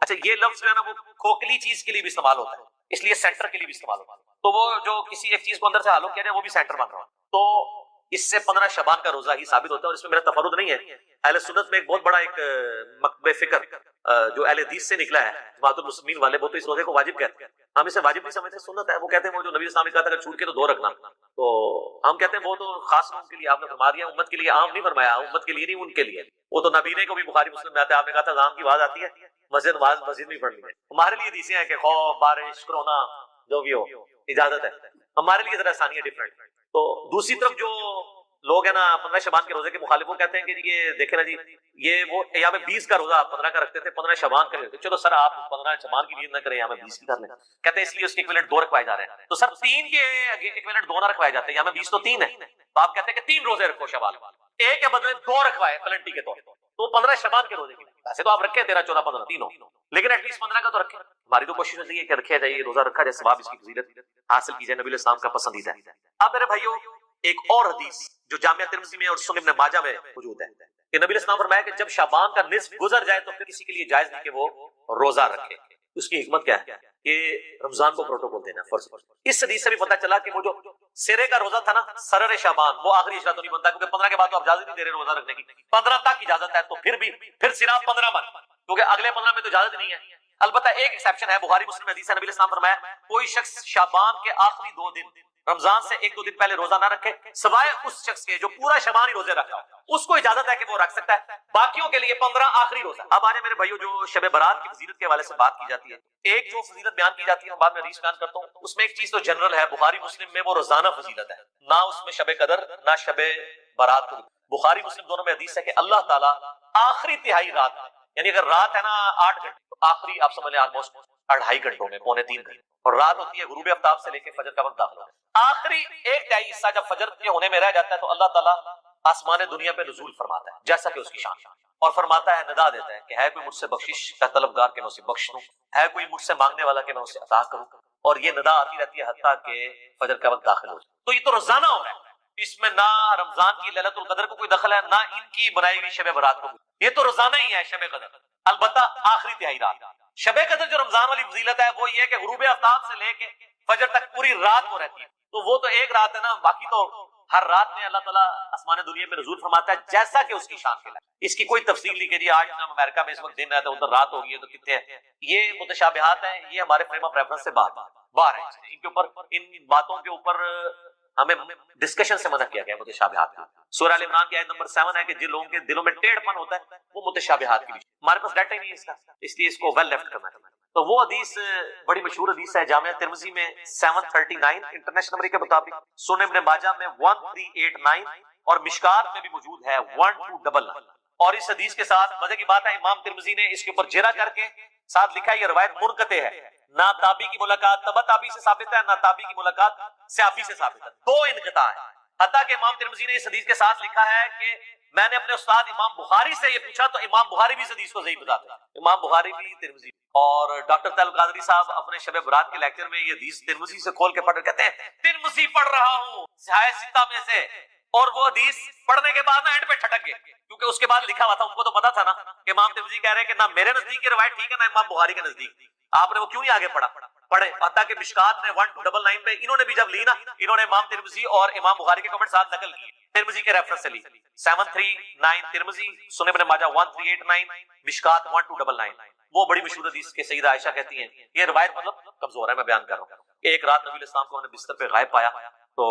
اچھا یہ لفظ جو ہے نا وہ کھوکھلی چیز کے لیے بھی استعمال ہوتا ہے، اس لیے سینٹر کے لیے بھی استعمال ہوتا ہے، تو وہ جو کسی ایک چیز کو اندر سے ہالو کیا جائے وہ بھی سینٹر بن رہا ہے، تو اس سے 15 شعبان کا روزہ ہی ثابت ہوتا ہے، اور اس میں میرا تفرد نہیں ہے، اہل سنت میں ایک بہت بڑا ایک مکتب فکر جو اہل حدیث سے نکلا ہے، جماعت المسلمین والے، وہ تو اس روزے کو واجب کہتے ہیں، ہم اسے واجب نہیں سمجھتے، سنت ہے، وہ کہتے ہیں وہ جو نبی اسلام نے کہا تھا اگر چھوٹ کے تو 2 رکھنا، تو ہم کہتے ہیں وہ تو خاص لوگوں کے لیے آپ نے فرما دیا، امت کے لیے عام نہیں فرمایا، امت کے لیے نہیں ان کے لیے، وہ تو نبی نے کو بھی بخاری مسلم میں آتا ہے، آپ نے کہا تھا اذان کی آواز آتی ہے مسجد میں پڑھنی ہے، ہمارے لیے حدیثیں ہیں کہ خوف، بارش، کرونا جو بھی ہو اجازت ہے، ہمارے لیے ذرا آسانی ہے ڈفرنٹ۔ تو دوسری طرف جو لوگ ہیں نا 15 شعبان کے روزے کے مخالف، وہ کہتے ہیں کہ یہ دیکھیں نا جی، یہ وہ ایام 20 کا روزہ 15 کا رکھتے تھے، 15 شعبان کا رکھتے تھے، چلو سر آپ 15 شعبان کی نیت نہ کریں، ایام 20 کی کر لیں، کہتے ہیں اس لیے اس کے ایکویلنٹ 2 رکھوائے جا رہے ہیں، تو سر 3 کے ایکویلنٹ 2 نہ رکھوائے جاتے ہیں، ایام 20 تو 3 ہے، تو آپ کہتے ہیں کہ 3 روزے رکھو شوال، ایک کے بدلے 2 رکھوائے پلنٹی کے طور پر، تو 15 شعبان کے روزے کی ویسے تو آپ رکھیں 13 14 15 تینوں، لیکن ایٹ لیسٹ 15 کا تو رکھیں، ہماری تو کوشش ہوتی ہے کہ رکھا جائے، روزہ رکھا جائے، ثواب اس کی فضیلت حاصل کی جائے، نبی علیہ السلام کا پسندیدہ ہے۔ اب میرے بھائیوں ایک اور حدیث جو جامعہ ترمذی میں اور سنن ابن ماجہ میں موجود ہے کہ نبی علیہ السلام فرمایا کہ جب شعبان کا نصف گزر جائے تو پھر کسی کے لیے جائز نہیں کہ وہ روزہ رکھے۔ اس کی حکمت کیا ہے کہ رمضان کو پروٹوکول دینا فرض۔ اس حدیث سے بھی پتہ چلا کہ وہ جو سرے کا روزہ تھا نا، سرر شعبان، وہ آخری عشرہ تو نہیں بنتا، کیونکہ 15 کے بعد تو آپ اجازت نہیں دے رہے روزہ رکھنے کی، 15 تک اجازت ہے، تو پھر صرف 15 من، کیونکہ اگلے 15 میں تو اجازت نہیں ہے۔ البتہ ایک ایکسیپشن ہے، بخاری مسلم میں حدیث ہے، نبی علیہ السلام فرمایا کوئی شخص شعبان کے آخری 2 دن رمضان سے 1-2 دن پہلے روزہ نہ رکھے، سوائے اس شخص کے جو پورا شعبان ہی روزے رکھا ہو، اس کو اجازت ہے کہ وہ رکھ سکتا ہے، باقیوں کے لیے 15 آخری روزہ۔ اب آج میرے بھائیوں جو شب برات کی فضیلت کے حوالے سے بات کی جاتی ہے، ایک جو فضیلت بیان کی جاتی ہے بعد میں حدیث بیان کرتا ہوں، اس میں ایک چیز تو جنرل ہے، بخاری مسلم میں وہ روزانہ فضیلت ہے، نہ اس میں شب قدر نہ شب برات۔ بخاری مسلم دونوں میں حدیث ہے کہ اللہ تعالیٰ آخری تہائی رات میں، یعنی اگر رات ہے نا 8 گھنٹے، تو آخری آپ سمجھ لیں آلموسٹ 2.5 گھنٹوں میں، 2.75 گھنٹے، اور رات ہوتی ہے غروب آفتاب سے لے کے فجر کا وقت داخل ہوتا ہے، آخری 1/3 حصہ جب فجر کے ہونے میں رہ جاتا ہے تو اللہ تعالیٰ آسمان دنیا پہ نزول فرماتا ہے، جیسا کہ اس کی شان، اور فرماتا ہے، ندا دیتا ہے کہ ہے کوئی مجھ سے بخشش کا طلبگار کہ میں اسے بخش دوں، ہے کوئی مجھ سے مانگنے والا کہ میں اسے عطا کروں، اور یہ ندا آتی رہتی ہے حتیٰ کہ فجر کا وقت داخل ہو جائے۔ تو یہ تو روزانہ ہو رہا ہے، اس میں نہ رمضان کی ليلۃ القدر کو کوئی دخل ہے، نہ ان کی بنائی ہوئی شب برات کو، یہ تو روزانہ ہی ہے شب قدر، البتہ آخری تہائی رات۔ شب قدر جو رمضان والی فضیلت ہے وہ یہ ہے کہ غروب آفتاب سے لے کے فجر تک پوری رات وہ رہتی ہے، تو وہ تو ایک رات ہے نا، باقی تو ہر رات میں اللہ تعالیٰ آسمان دنیا میں نزول فرماتا ہے جیسا کہ اس کی شان کے لائق۔ اس کی کوئی تفصیل نہیں کہ جی آج امریکہ میں اس وقت دن ہے تو ادھر رات ہوگی ہے تو کتنے ہیں، یہ متشابہات ہیں، یہ ہمارے فریم آف ریفرنس سے باہر ہیں، ان کے اوپر، ان باتوں کے اوپر ہمیں ڈسکشن سے منع کیا گیا ہے متشابہات کا۔ سورہ ال عمران کی آیت نمبر 7 ہے کہ جن لوگوں کے دلوں میں ٹیڑھ پن ہوتا ہے وہ متشابہات کی، ہمارے پاس ڈیٹا ہی نہیں ہے اس کا، اس لیے اس کو ویل لیفٹ کرنا ہے۔ تو وہ حدیث بڑی مشہور حدیث ہے، جامعہ ترمذی میں 739 انٹرنیشنل نمبر کے مطابق، سنن ابن ماجہ میں 1389 اور مشکات میں بھی موجود ہے 1299۔ اور اس حدیث کے ساتھ مزے کی بات ہے، امام ترمذی نے اس کے اوپر جرح کر کے ساتھ لکھا ہے یہ روایت منقطع ہے، نہ تابعی کی ملاقات تبع تابعی سے ثابت ہے، نہ تابعی کی ملاقات صحابی سے ثابت ہے، 2 انقطاع ہے۔ حتیٰ کہ امام ترمذی نے اس حدیث کے ساتھ لکھا ہے کہ میں نے اپنے استاد امام بخاری سے یہ پوچھا تو امام بخاری بھی اس حدیث کو صحیح بتاتے ہیں، امام بخاری بھی ترمذی۔ اور ڈاکٹر طارق القادری صاحب اپنے شب برات کے لیکچر میں یہ حدیث ترمذی سے کھول کے پڑھ رہے، کہتے ہیں ترمذی پڑھ رہا ہوں صحیح ستہ میں سے، اور وہ حدیث پڑھنے کے بعد نا اینڈ پہ ٹھٹک گئے، کیونکہ اس کے بعد لکھا ہوا تھا، ان کو تو پتا تھا نا کہ امام ترمذی کہہ رہے ہیں کہ نہ میرے نزدیک یہ روایت ٹھیک ہے نہ امام بخاری کے نزدیک، آپ نے وہ کیوں ہی آگے پڑھے؟ حتیٰ کہ مشکات میں 1299 میں انہوں نے بھی جب لی نا، انہوں نے امام ترمذی اور امام بخاری کے کمنٹ ساتھ نقل کیے، ترمذی کے ریفرنس سے لی، 739 ترمذی، سنن ابن ماجہ 1389، مشکات 1299۔ وہ بڑی مشہور حدیث کے سیدہ عائشہ کہتی ہیں، یہ روایت مطلب کمزور ہے، میں بیان کر رہا ہوں، ایک رات نبی علیہ السلام کو ہم نے بستر پہ غائب پایا، تو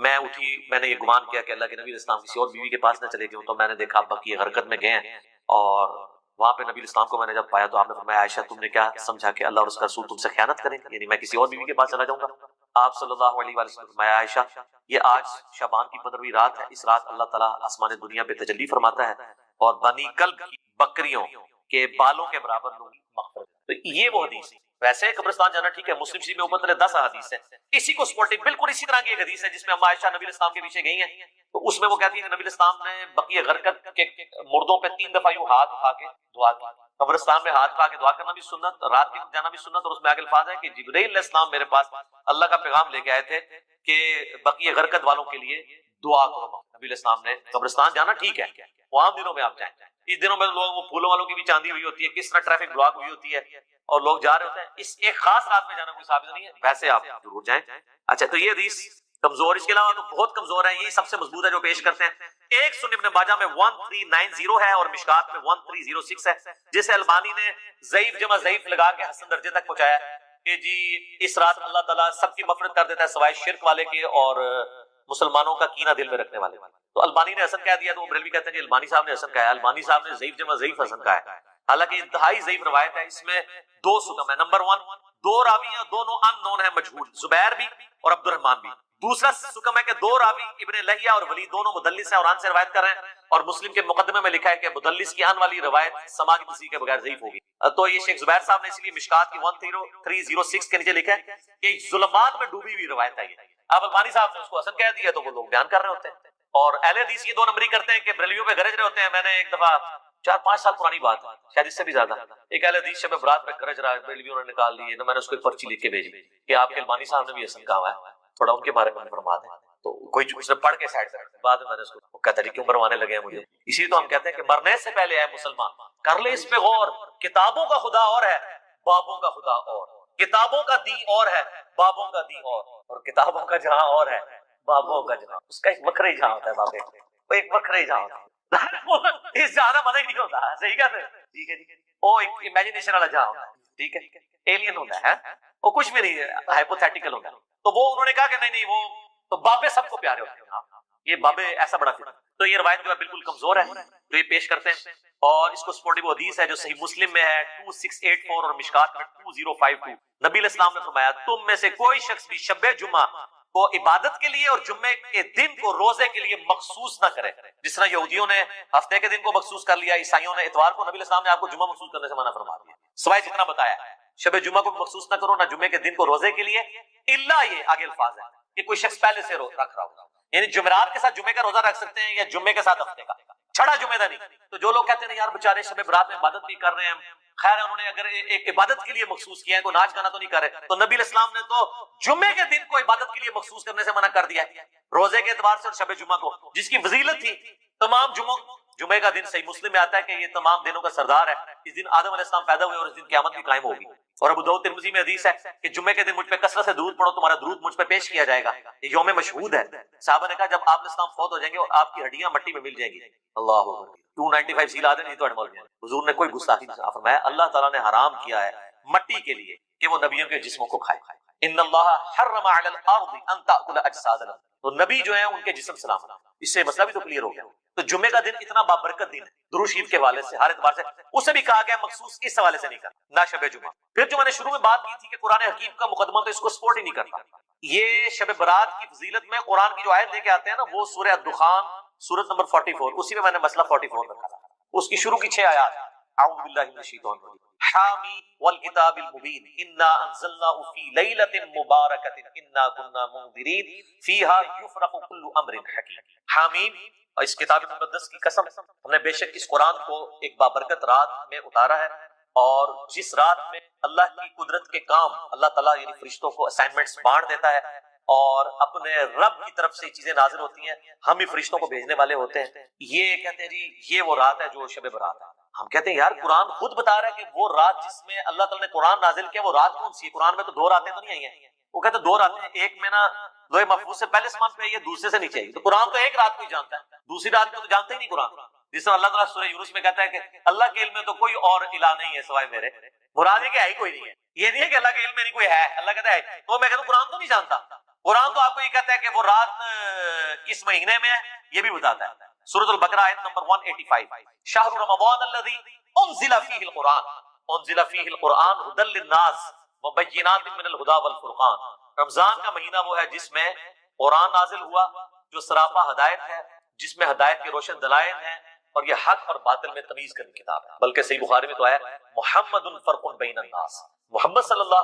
میں اٹھی، میں نے یہ گمان کیا کہ اللہ کے نبی علیہ السلام کسی اور بیوی کے پاس نہ چلے گئے، تو میں نے دیکھا ابا کی حرکت میں گئے ہیں اور وہاں پہ نبی اسلام کو میں نے جب پایا تو آپ نے فرمایا عائشہ تم نے کیا سمجھا کہ اللہ اور اس کا رسول تم سے خیانت کریں گے، یعنی میں کسی اور بیوی کے پاس چلا جاؤں گا؟ آپ صلی اللہ علیہ وآلہ وسلم نے فرمایا عائشہ یہ آج شعبان کی 15ویں رات ہے، اس رات اللہ تعالیٰ آسمان دنیا پہ تجلی فرماتا ہے اور بنی کلب کی بکریوں کے بالوں کے برابر لوگ مغفرت۔ تو یہ وہ حدیث ہے۔ ویسے قبرستان جانا ٹھیک ہے، مسلم شریف میں اوپر تلے 10 حدیث ہیں، اسی کو سپورٹنگ بالکل اسی طرح کی ایک حدیث ہے جس میں عائشہ نبی اسلام کے پیچھے گئی ہیں، تو اس میں وہ کہتی ہے کہ نبی اسلام نے بقیع غرقد کے مردوں پہ 3 دفعہ یوں ہاتھ اٹھا کے دعا کی۔ قبرستان میں ہاتھ اٹھا کے دعا کرنا بھی سنت، رات میں جانا بھی سنت، اور اس میں آگے الفاظ ہے کہ جبرائیل علیہ السلام میرے پاس اللہ کا پیغام لے کے آئے تھے کہ بقیع غرقد والوں کے لیے دعا کرو۔ نبی علیہ السلام نے قبرستان جانا ٹھیک ہے، وہ عام دنوں میں آپ جائیں، اس دنوں میں لوگ وہ پھولوں والوں کی بھی چاندی ہوئی ہوتی ہے، کس طرح ٹریفک بلاک ہوئی ہوتی ہے اور لوگ جا رہے ہوتے ہیں، اس ایک خاص رات میں جانا کوئی ثابت نہیں ہے، ویسے آپ ضرور جائیں۔ اچھا تو یہ حدیث کمزور، اس کے علاوہ تو بہت کمزور ہے، یہی سب سے مضبوط ہے جو پیش کرتے ہیں۔ ایک سنن ابن ماجہ میں 1390 ہے اور مشکات میں 1306 ہے، جسے البانی نے ضعیف جمع ضعیف لگا کے حسن درجے تک پہنچایا کہ جی اس رات اللہ تعالیٰ سب کی مغفرت کر دیتا ہے سوائے شرک والے کے اور مسلمانوں کا کینہ دل میں رکھنے والے۔ تو البانی نے حسن کہہ دیا تو بریلوی کہتے ہیں کہ البانی صاحب نے حسن کہا ہے، البانی صاحب نے ضعیف جمع ضعیف حسن کہا ہے، حالانکہ انتہائی ضعیف روایت ہے، اس میں 2 سکم ہے۔ نمبر 1 2 راوی ہیں، دونوں ان نون ہیں، مجہول، زبیر بھی اور عبد الرحمن بھی۔ دوسرا سکم ہے کہ 2 راوی ابن لہیہ اور ولید دونوں مدلس ہیں اور ان سے روایت کر رہے ہیں، اور مسلم کے مقدمے میں لکھا ہے کہ مدلس کی ان والی روایت سما کی تصحیح کے بغیر ضعیف ہوگی۔ تو یہ شیخ زبیر صاحب نے اس لیے مشکات کی 1306 کے نیچے لکھا ہے کہ ظلمات میں ڈوبی ہوئی روایت ہے یہ۔ اب البانی صاحب نے اس کو حسن کہہ دیا تو وہ لوگ بیان کر رہے ہوتے ہیں، اور اہل حدیث یہ 2 نمبری کرتے ہیں کہ بریلویوں پہ گرج رہے ہوتے ہیں۔ میں نے ایک دفعہ 4-5 سال پرانی بات ہے، شاید اس سے بھی زیادہ، ایک اہل حدیث شب برات پہ گرج رہا ہے، بریلویوں نے نکال لی ہے، تو میں نے اس کو ایک پرچی لکھ کے بھیجی کہ آپ کے البانی صاحب نے بھی حسن کہا ہے، تھوڑا ان کے بارے میں فرما دیں۔ تو کوئی اس نے پڑھ کے سائڈ کر، بعد میں نے اس کو کہتا کیوں مروانے لگے ہیں مجھے۔ اسی تو ہم کہتے ہیں کہ مرنے سے پہلے ہے مسلمان کر لے اس پہ غور، کتابوں کا خدا اور ہے، بابوں کا خدا اور، کتابوں کا دی اور ہے، بابوں کا دی اور کتابوں کا جہاں اور ہے، بابوں کا جہاں، اس کا ایک وکھرا ہی جہاں ہوتا ہے، بابے وہ ایک وکھرا ہی جہاں ہوتا ہے، اس جہاں مزہ ہی نہیں ہوتا، صحیح کہتے ہیں، ٹھیک ہے جی، وہ ایک امیجنیشن والا جہاں ہوتا ہے، ٹھیک ہے، ایلین ہوتا ہے، وہ کچھ بھی نہیں ہے، ہائپوتھیٹیکل ہوتا ہے۔ تو وہ انہوں نے کہا کہ نہیں وہ تو بابے سب کو پیارے ہوتے ہیں، یہ بابے ایسا بڑا فکر، تو یہ روایت جو ہے بالکل کمزور ہے، تو یہ پیش کرتے ہیں، اور اس کو سپورٹنگ حدیث ہے جو صحیح مسلم میں ہے 2684 اور مشکات میں 2052۔ نبی علیہ السلام نے فرمایا تم میں سے کوئی شخص بھی شب جمعہ کو عبادت کے لیے اور جمعے کے دن کو روزے کے لیے مخصوص نہ کرے، جس طرح یہودیوں نے ہفتے کے دن کو مخصوص کر لیا، عیسائیوں نے اتوار کو، نبی علیہ السلام نے آپ کو جمعہ مخصوص کرنے سے منع فرما دیا، سوائے جتنا بتایا شب جمعہ کو مخصوص نہ کرو، نہ جمعے کے دن کو روزے کے لیے، الا یہ آگے الفاظ ہے کہ کوئی شخص پہلے سے رکھ رہا ہوگا، یعنی جمعرات کے ساتھ جمعے کا روزہ رکھ سکتے ہیں یا جمعے کے ساتھ ہفتے کا، چھڑا جمعے کا نہیں۔ تو جو لوگ کہتے ہیں یار بےچارے شب برات میں عبادت بھی کر رہے ہیں، خیر انہوں نے اگر ایک عبادت کے لیے مخصوص کیا ہے، کوئی ناچ گانا تو نہیں کر رہے، تو نبی علیہ السلام نے تو جمعے کے دن کو عبادت کے لیے مخصوص کرنے سے منع کر دیا ہے، روزے کے اعتبار سے اور شب جمعہ کو، جس کی فضیلت تھی تمام جمعے کا دن صحیح مسلم میں آتا ہے کہ یہ تمام دنوں کا سردار ہے، اس دن آدم علیہ السلام پیدا ہوئے اور اس دن قیامت بھی قائم ہوگی، اور ابو داؤد ترمذی میں حدیث ہے کہ جمعے کے دن مجھ پہ کثرت سے درود پڑھو، تمہارا درود مجھ پہ پیش کیا جائے گا، یہ یوم مشہود ہے۔ صحابہ نے کہا جب آپ علیہ السلام فوت ہو جائیں گے اور آپ کی ہڈیاں مٹی میں مل جائیں گی، اللہ اکبر، 295 سیلا دے نہیں تو اڑمول میں حضور نے کوئی گستاخی نہیں فرمایا، اللہ تعالیٰ نے حرام کیا ہے مٹی کے لیے کہ وہ نبیوں کے جسموں کو کھائے، ان اللہ حرم علی الارض ان تاکل اجسادنا، تو نبی جو ہیں ان کے جسم سلام، اس سے مسئلہ بھی تو کلیئر ہو گیا۔ تو جمعے کا دن اتنا بابرکت دن ہے درود شریف کے حوالے سے، ہر اعتبار سے، اسے بھی کہا گیا مخصوص اس حوالے سے نہیں کرنا، نہ شب جمعہ۔ پھر جو میں نے شروع میں بات کی تھی کہ قرآن حکیم کا مقدمہ تو اس کو سپورٹ ہی نہیں کرتا، یہ شب برات کی فضیلت میں قرآن کی جو آیت لے کے آتے ہیں نا، وہ سورہ الدخان سورت نمبر 44، اسی میں نے مسئلہ 44 رکھا تھا، اس کی شروع کی 6 آیات، اعوذ باللہ من الشیطان الرجیم، حامی والکتاب المبین انا انزلناه فی لیلۃ مبارکۃ انا کنا منذرین فیہا یفرق کل امر حکیم۔ حامیم، اور اس کتاب مقدس کی قسم، ہم نے بے شک اس قرآن کو ایک بابرکت رات میں اتارا ہے، اور جس رات میں اللہ کی قدرت کے کام اللہ تعالیٰ یعنی فرشتوں کو اسائنمنٹس بانٹ دیتا ہے اور اپنے رب کی طرف سے چیزیں نازل ہوتی ہیں، ہم ہی فرشتوں کو بھیجنے والے ہوتے ہیں، یہ کہتے ہیں جی یہ وہ رات ہے جو شب برات ہے۔ ہم کہتے ہیں یار قرآن خود بتا رہا ہے کہ وہ رات جس میں اللہ تعالیٰ نے قرآن نازل کیا وہ رات کون سی ہے؟ قرآن میں تو 2 راتیں تو نہیں آئی ہیں، وہ کہتے ہیں 2 راتیں، ایک میں نا لوح محفوظ سے پہلے سمان پہ آئی ہے، دوسرے سے نیچے آئی، تو قرآن تو ایک رات کو ہی جانتا ہے، دوسری رات کو تو جانتا ہی نہیں قرآن، جس طرح اللہ تعالیٰ سورہ یونس میں کہتا ہے کہ اللہ کے علم میں تو کوئی اور الہ نہیں ہے سوائے میرے، مراد ہے کہ ہے ہی کوئی نہیں ہے، یہ نہیں ہے کہ اللہ کے علم میں نہیں کوئی ہے، اللہ کہتا ہے تو میں کہتا ہوں قرآن تو نہیں جانتا، قرآن تو آپ کو یہ کہتا ہے کہ وہ رات کس مہینے میں ہے یہ بھی بتاتا ہے، سورۃ البقرہ آیت نمبر 185، شہر رمضان الذی انزل فیہ القرآن، انزل فیہ القرآن ھدی للناس وبینات من الہدی والفرقان، رمضان کا مہینہ وہ ہے جس میں قرآن نازل ہوا جو سراپا ہدایت ہے، جس میں ہدایت کے روشن دلائل ہیں، اور یہ حق اور باطل میں تمیز کرنے کی کتاب ہے۔ بلکہ صحیح بخاری میں تو ہے محمد فرق بین الناس، محمد صلی اللہ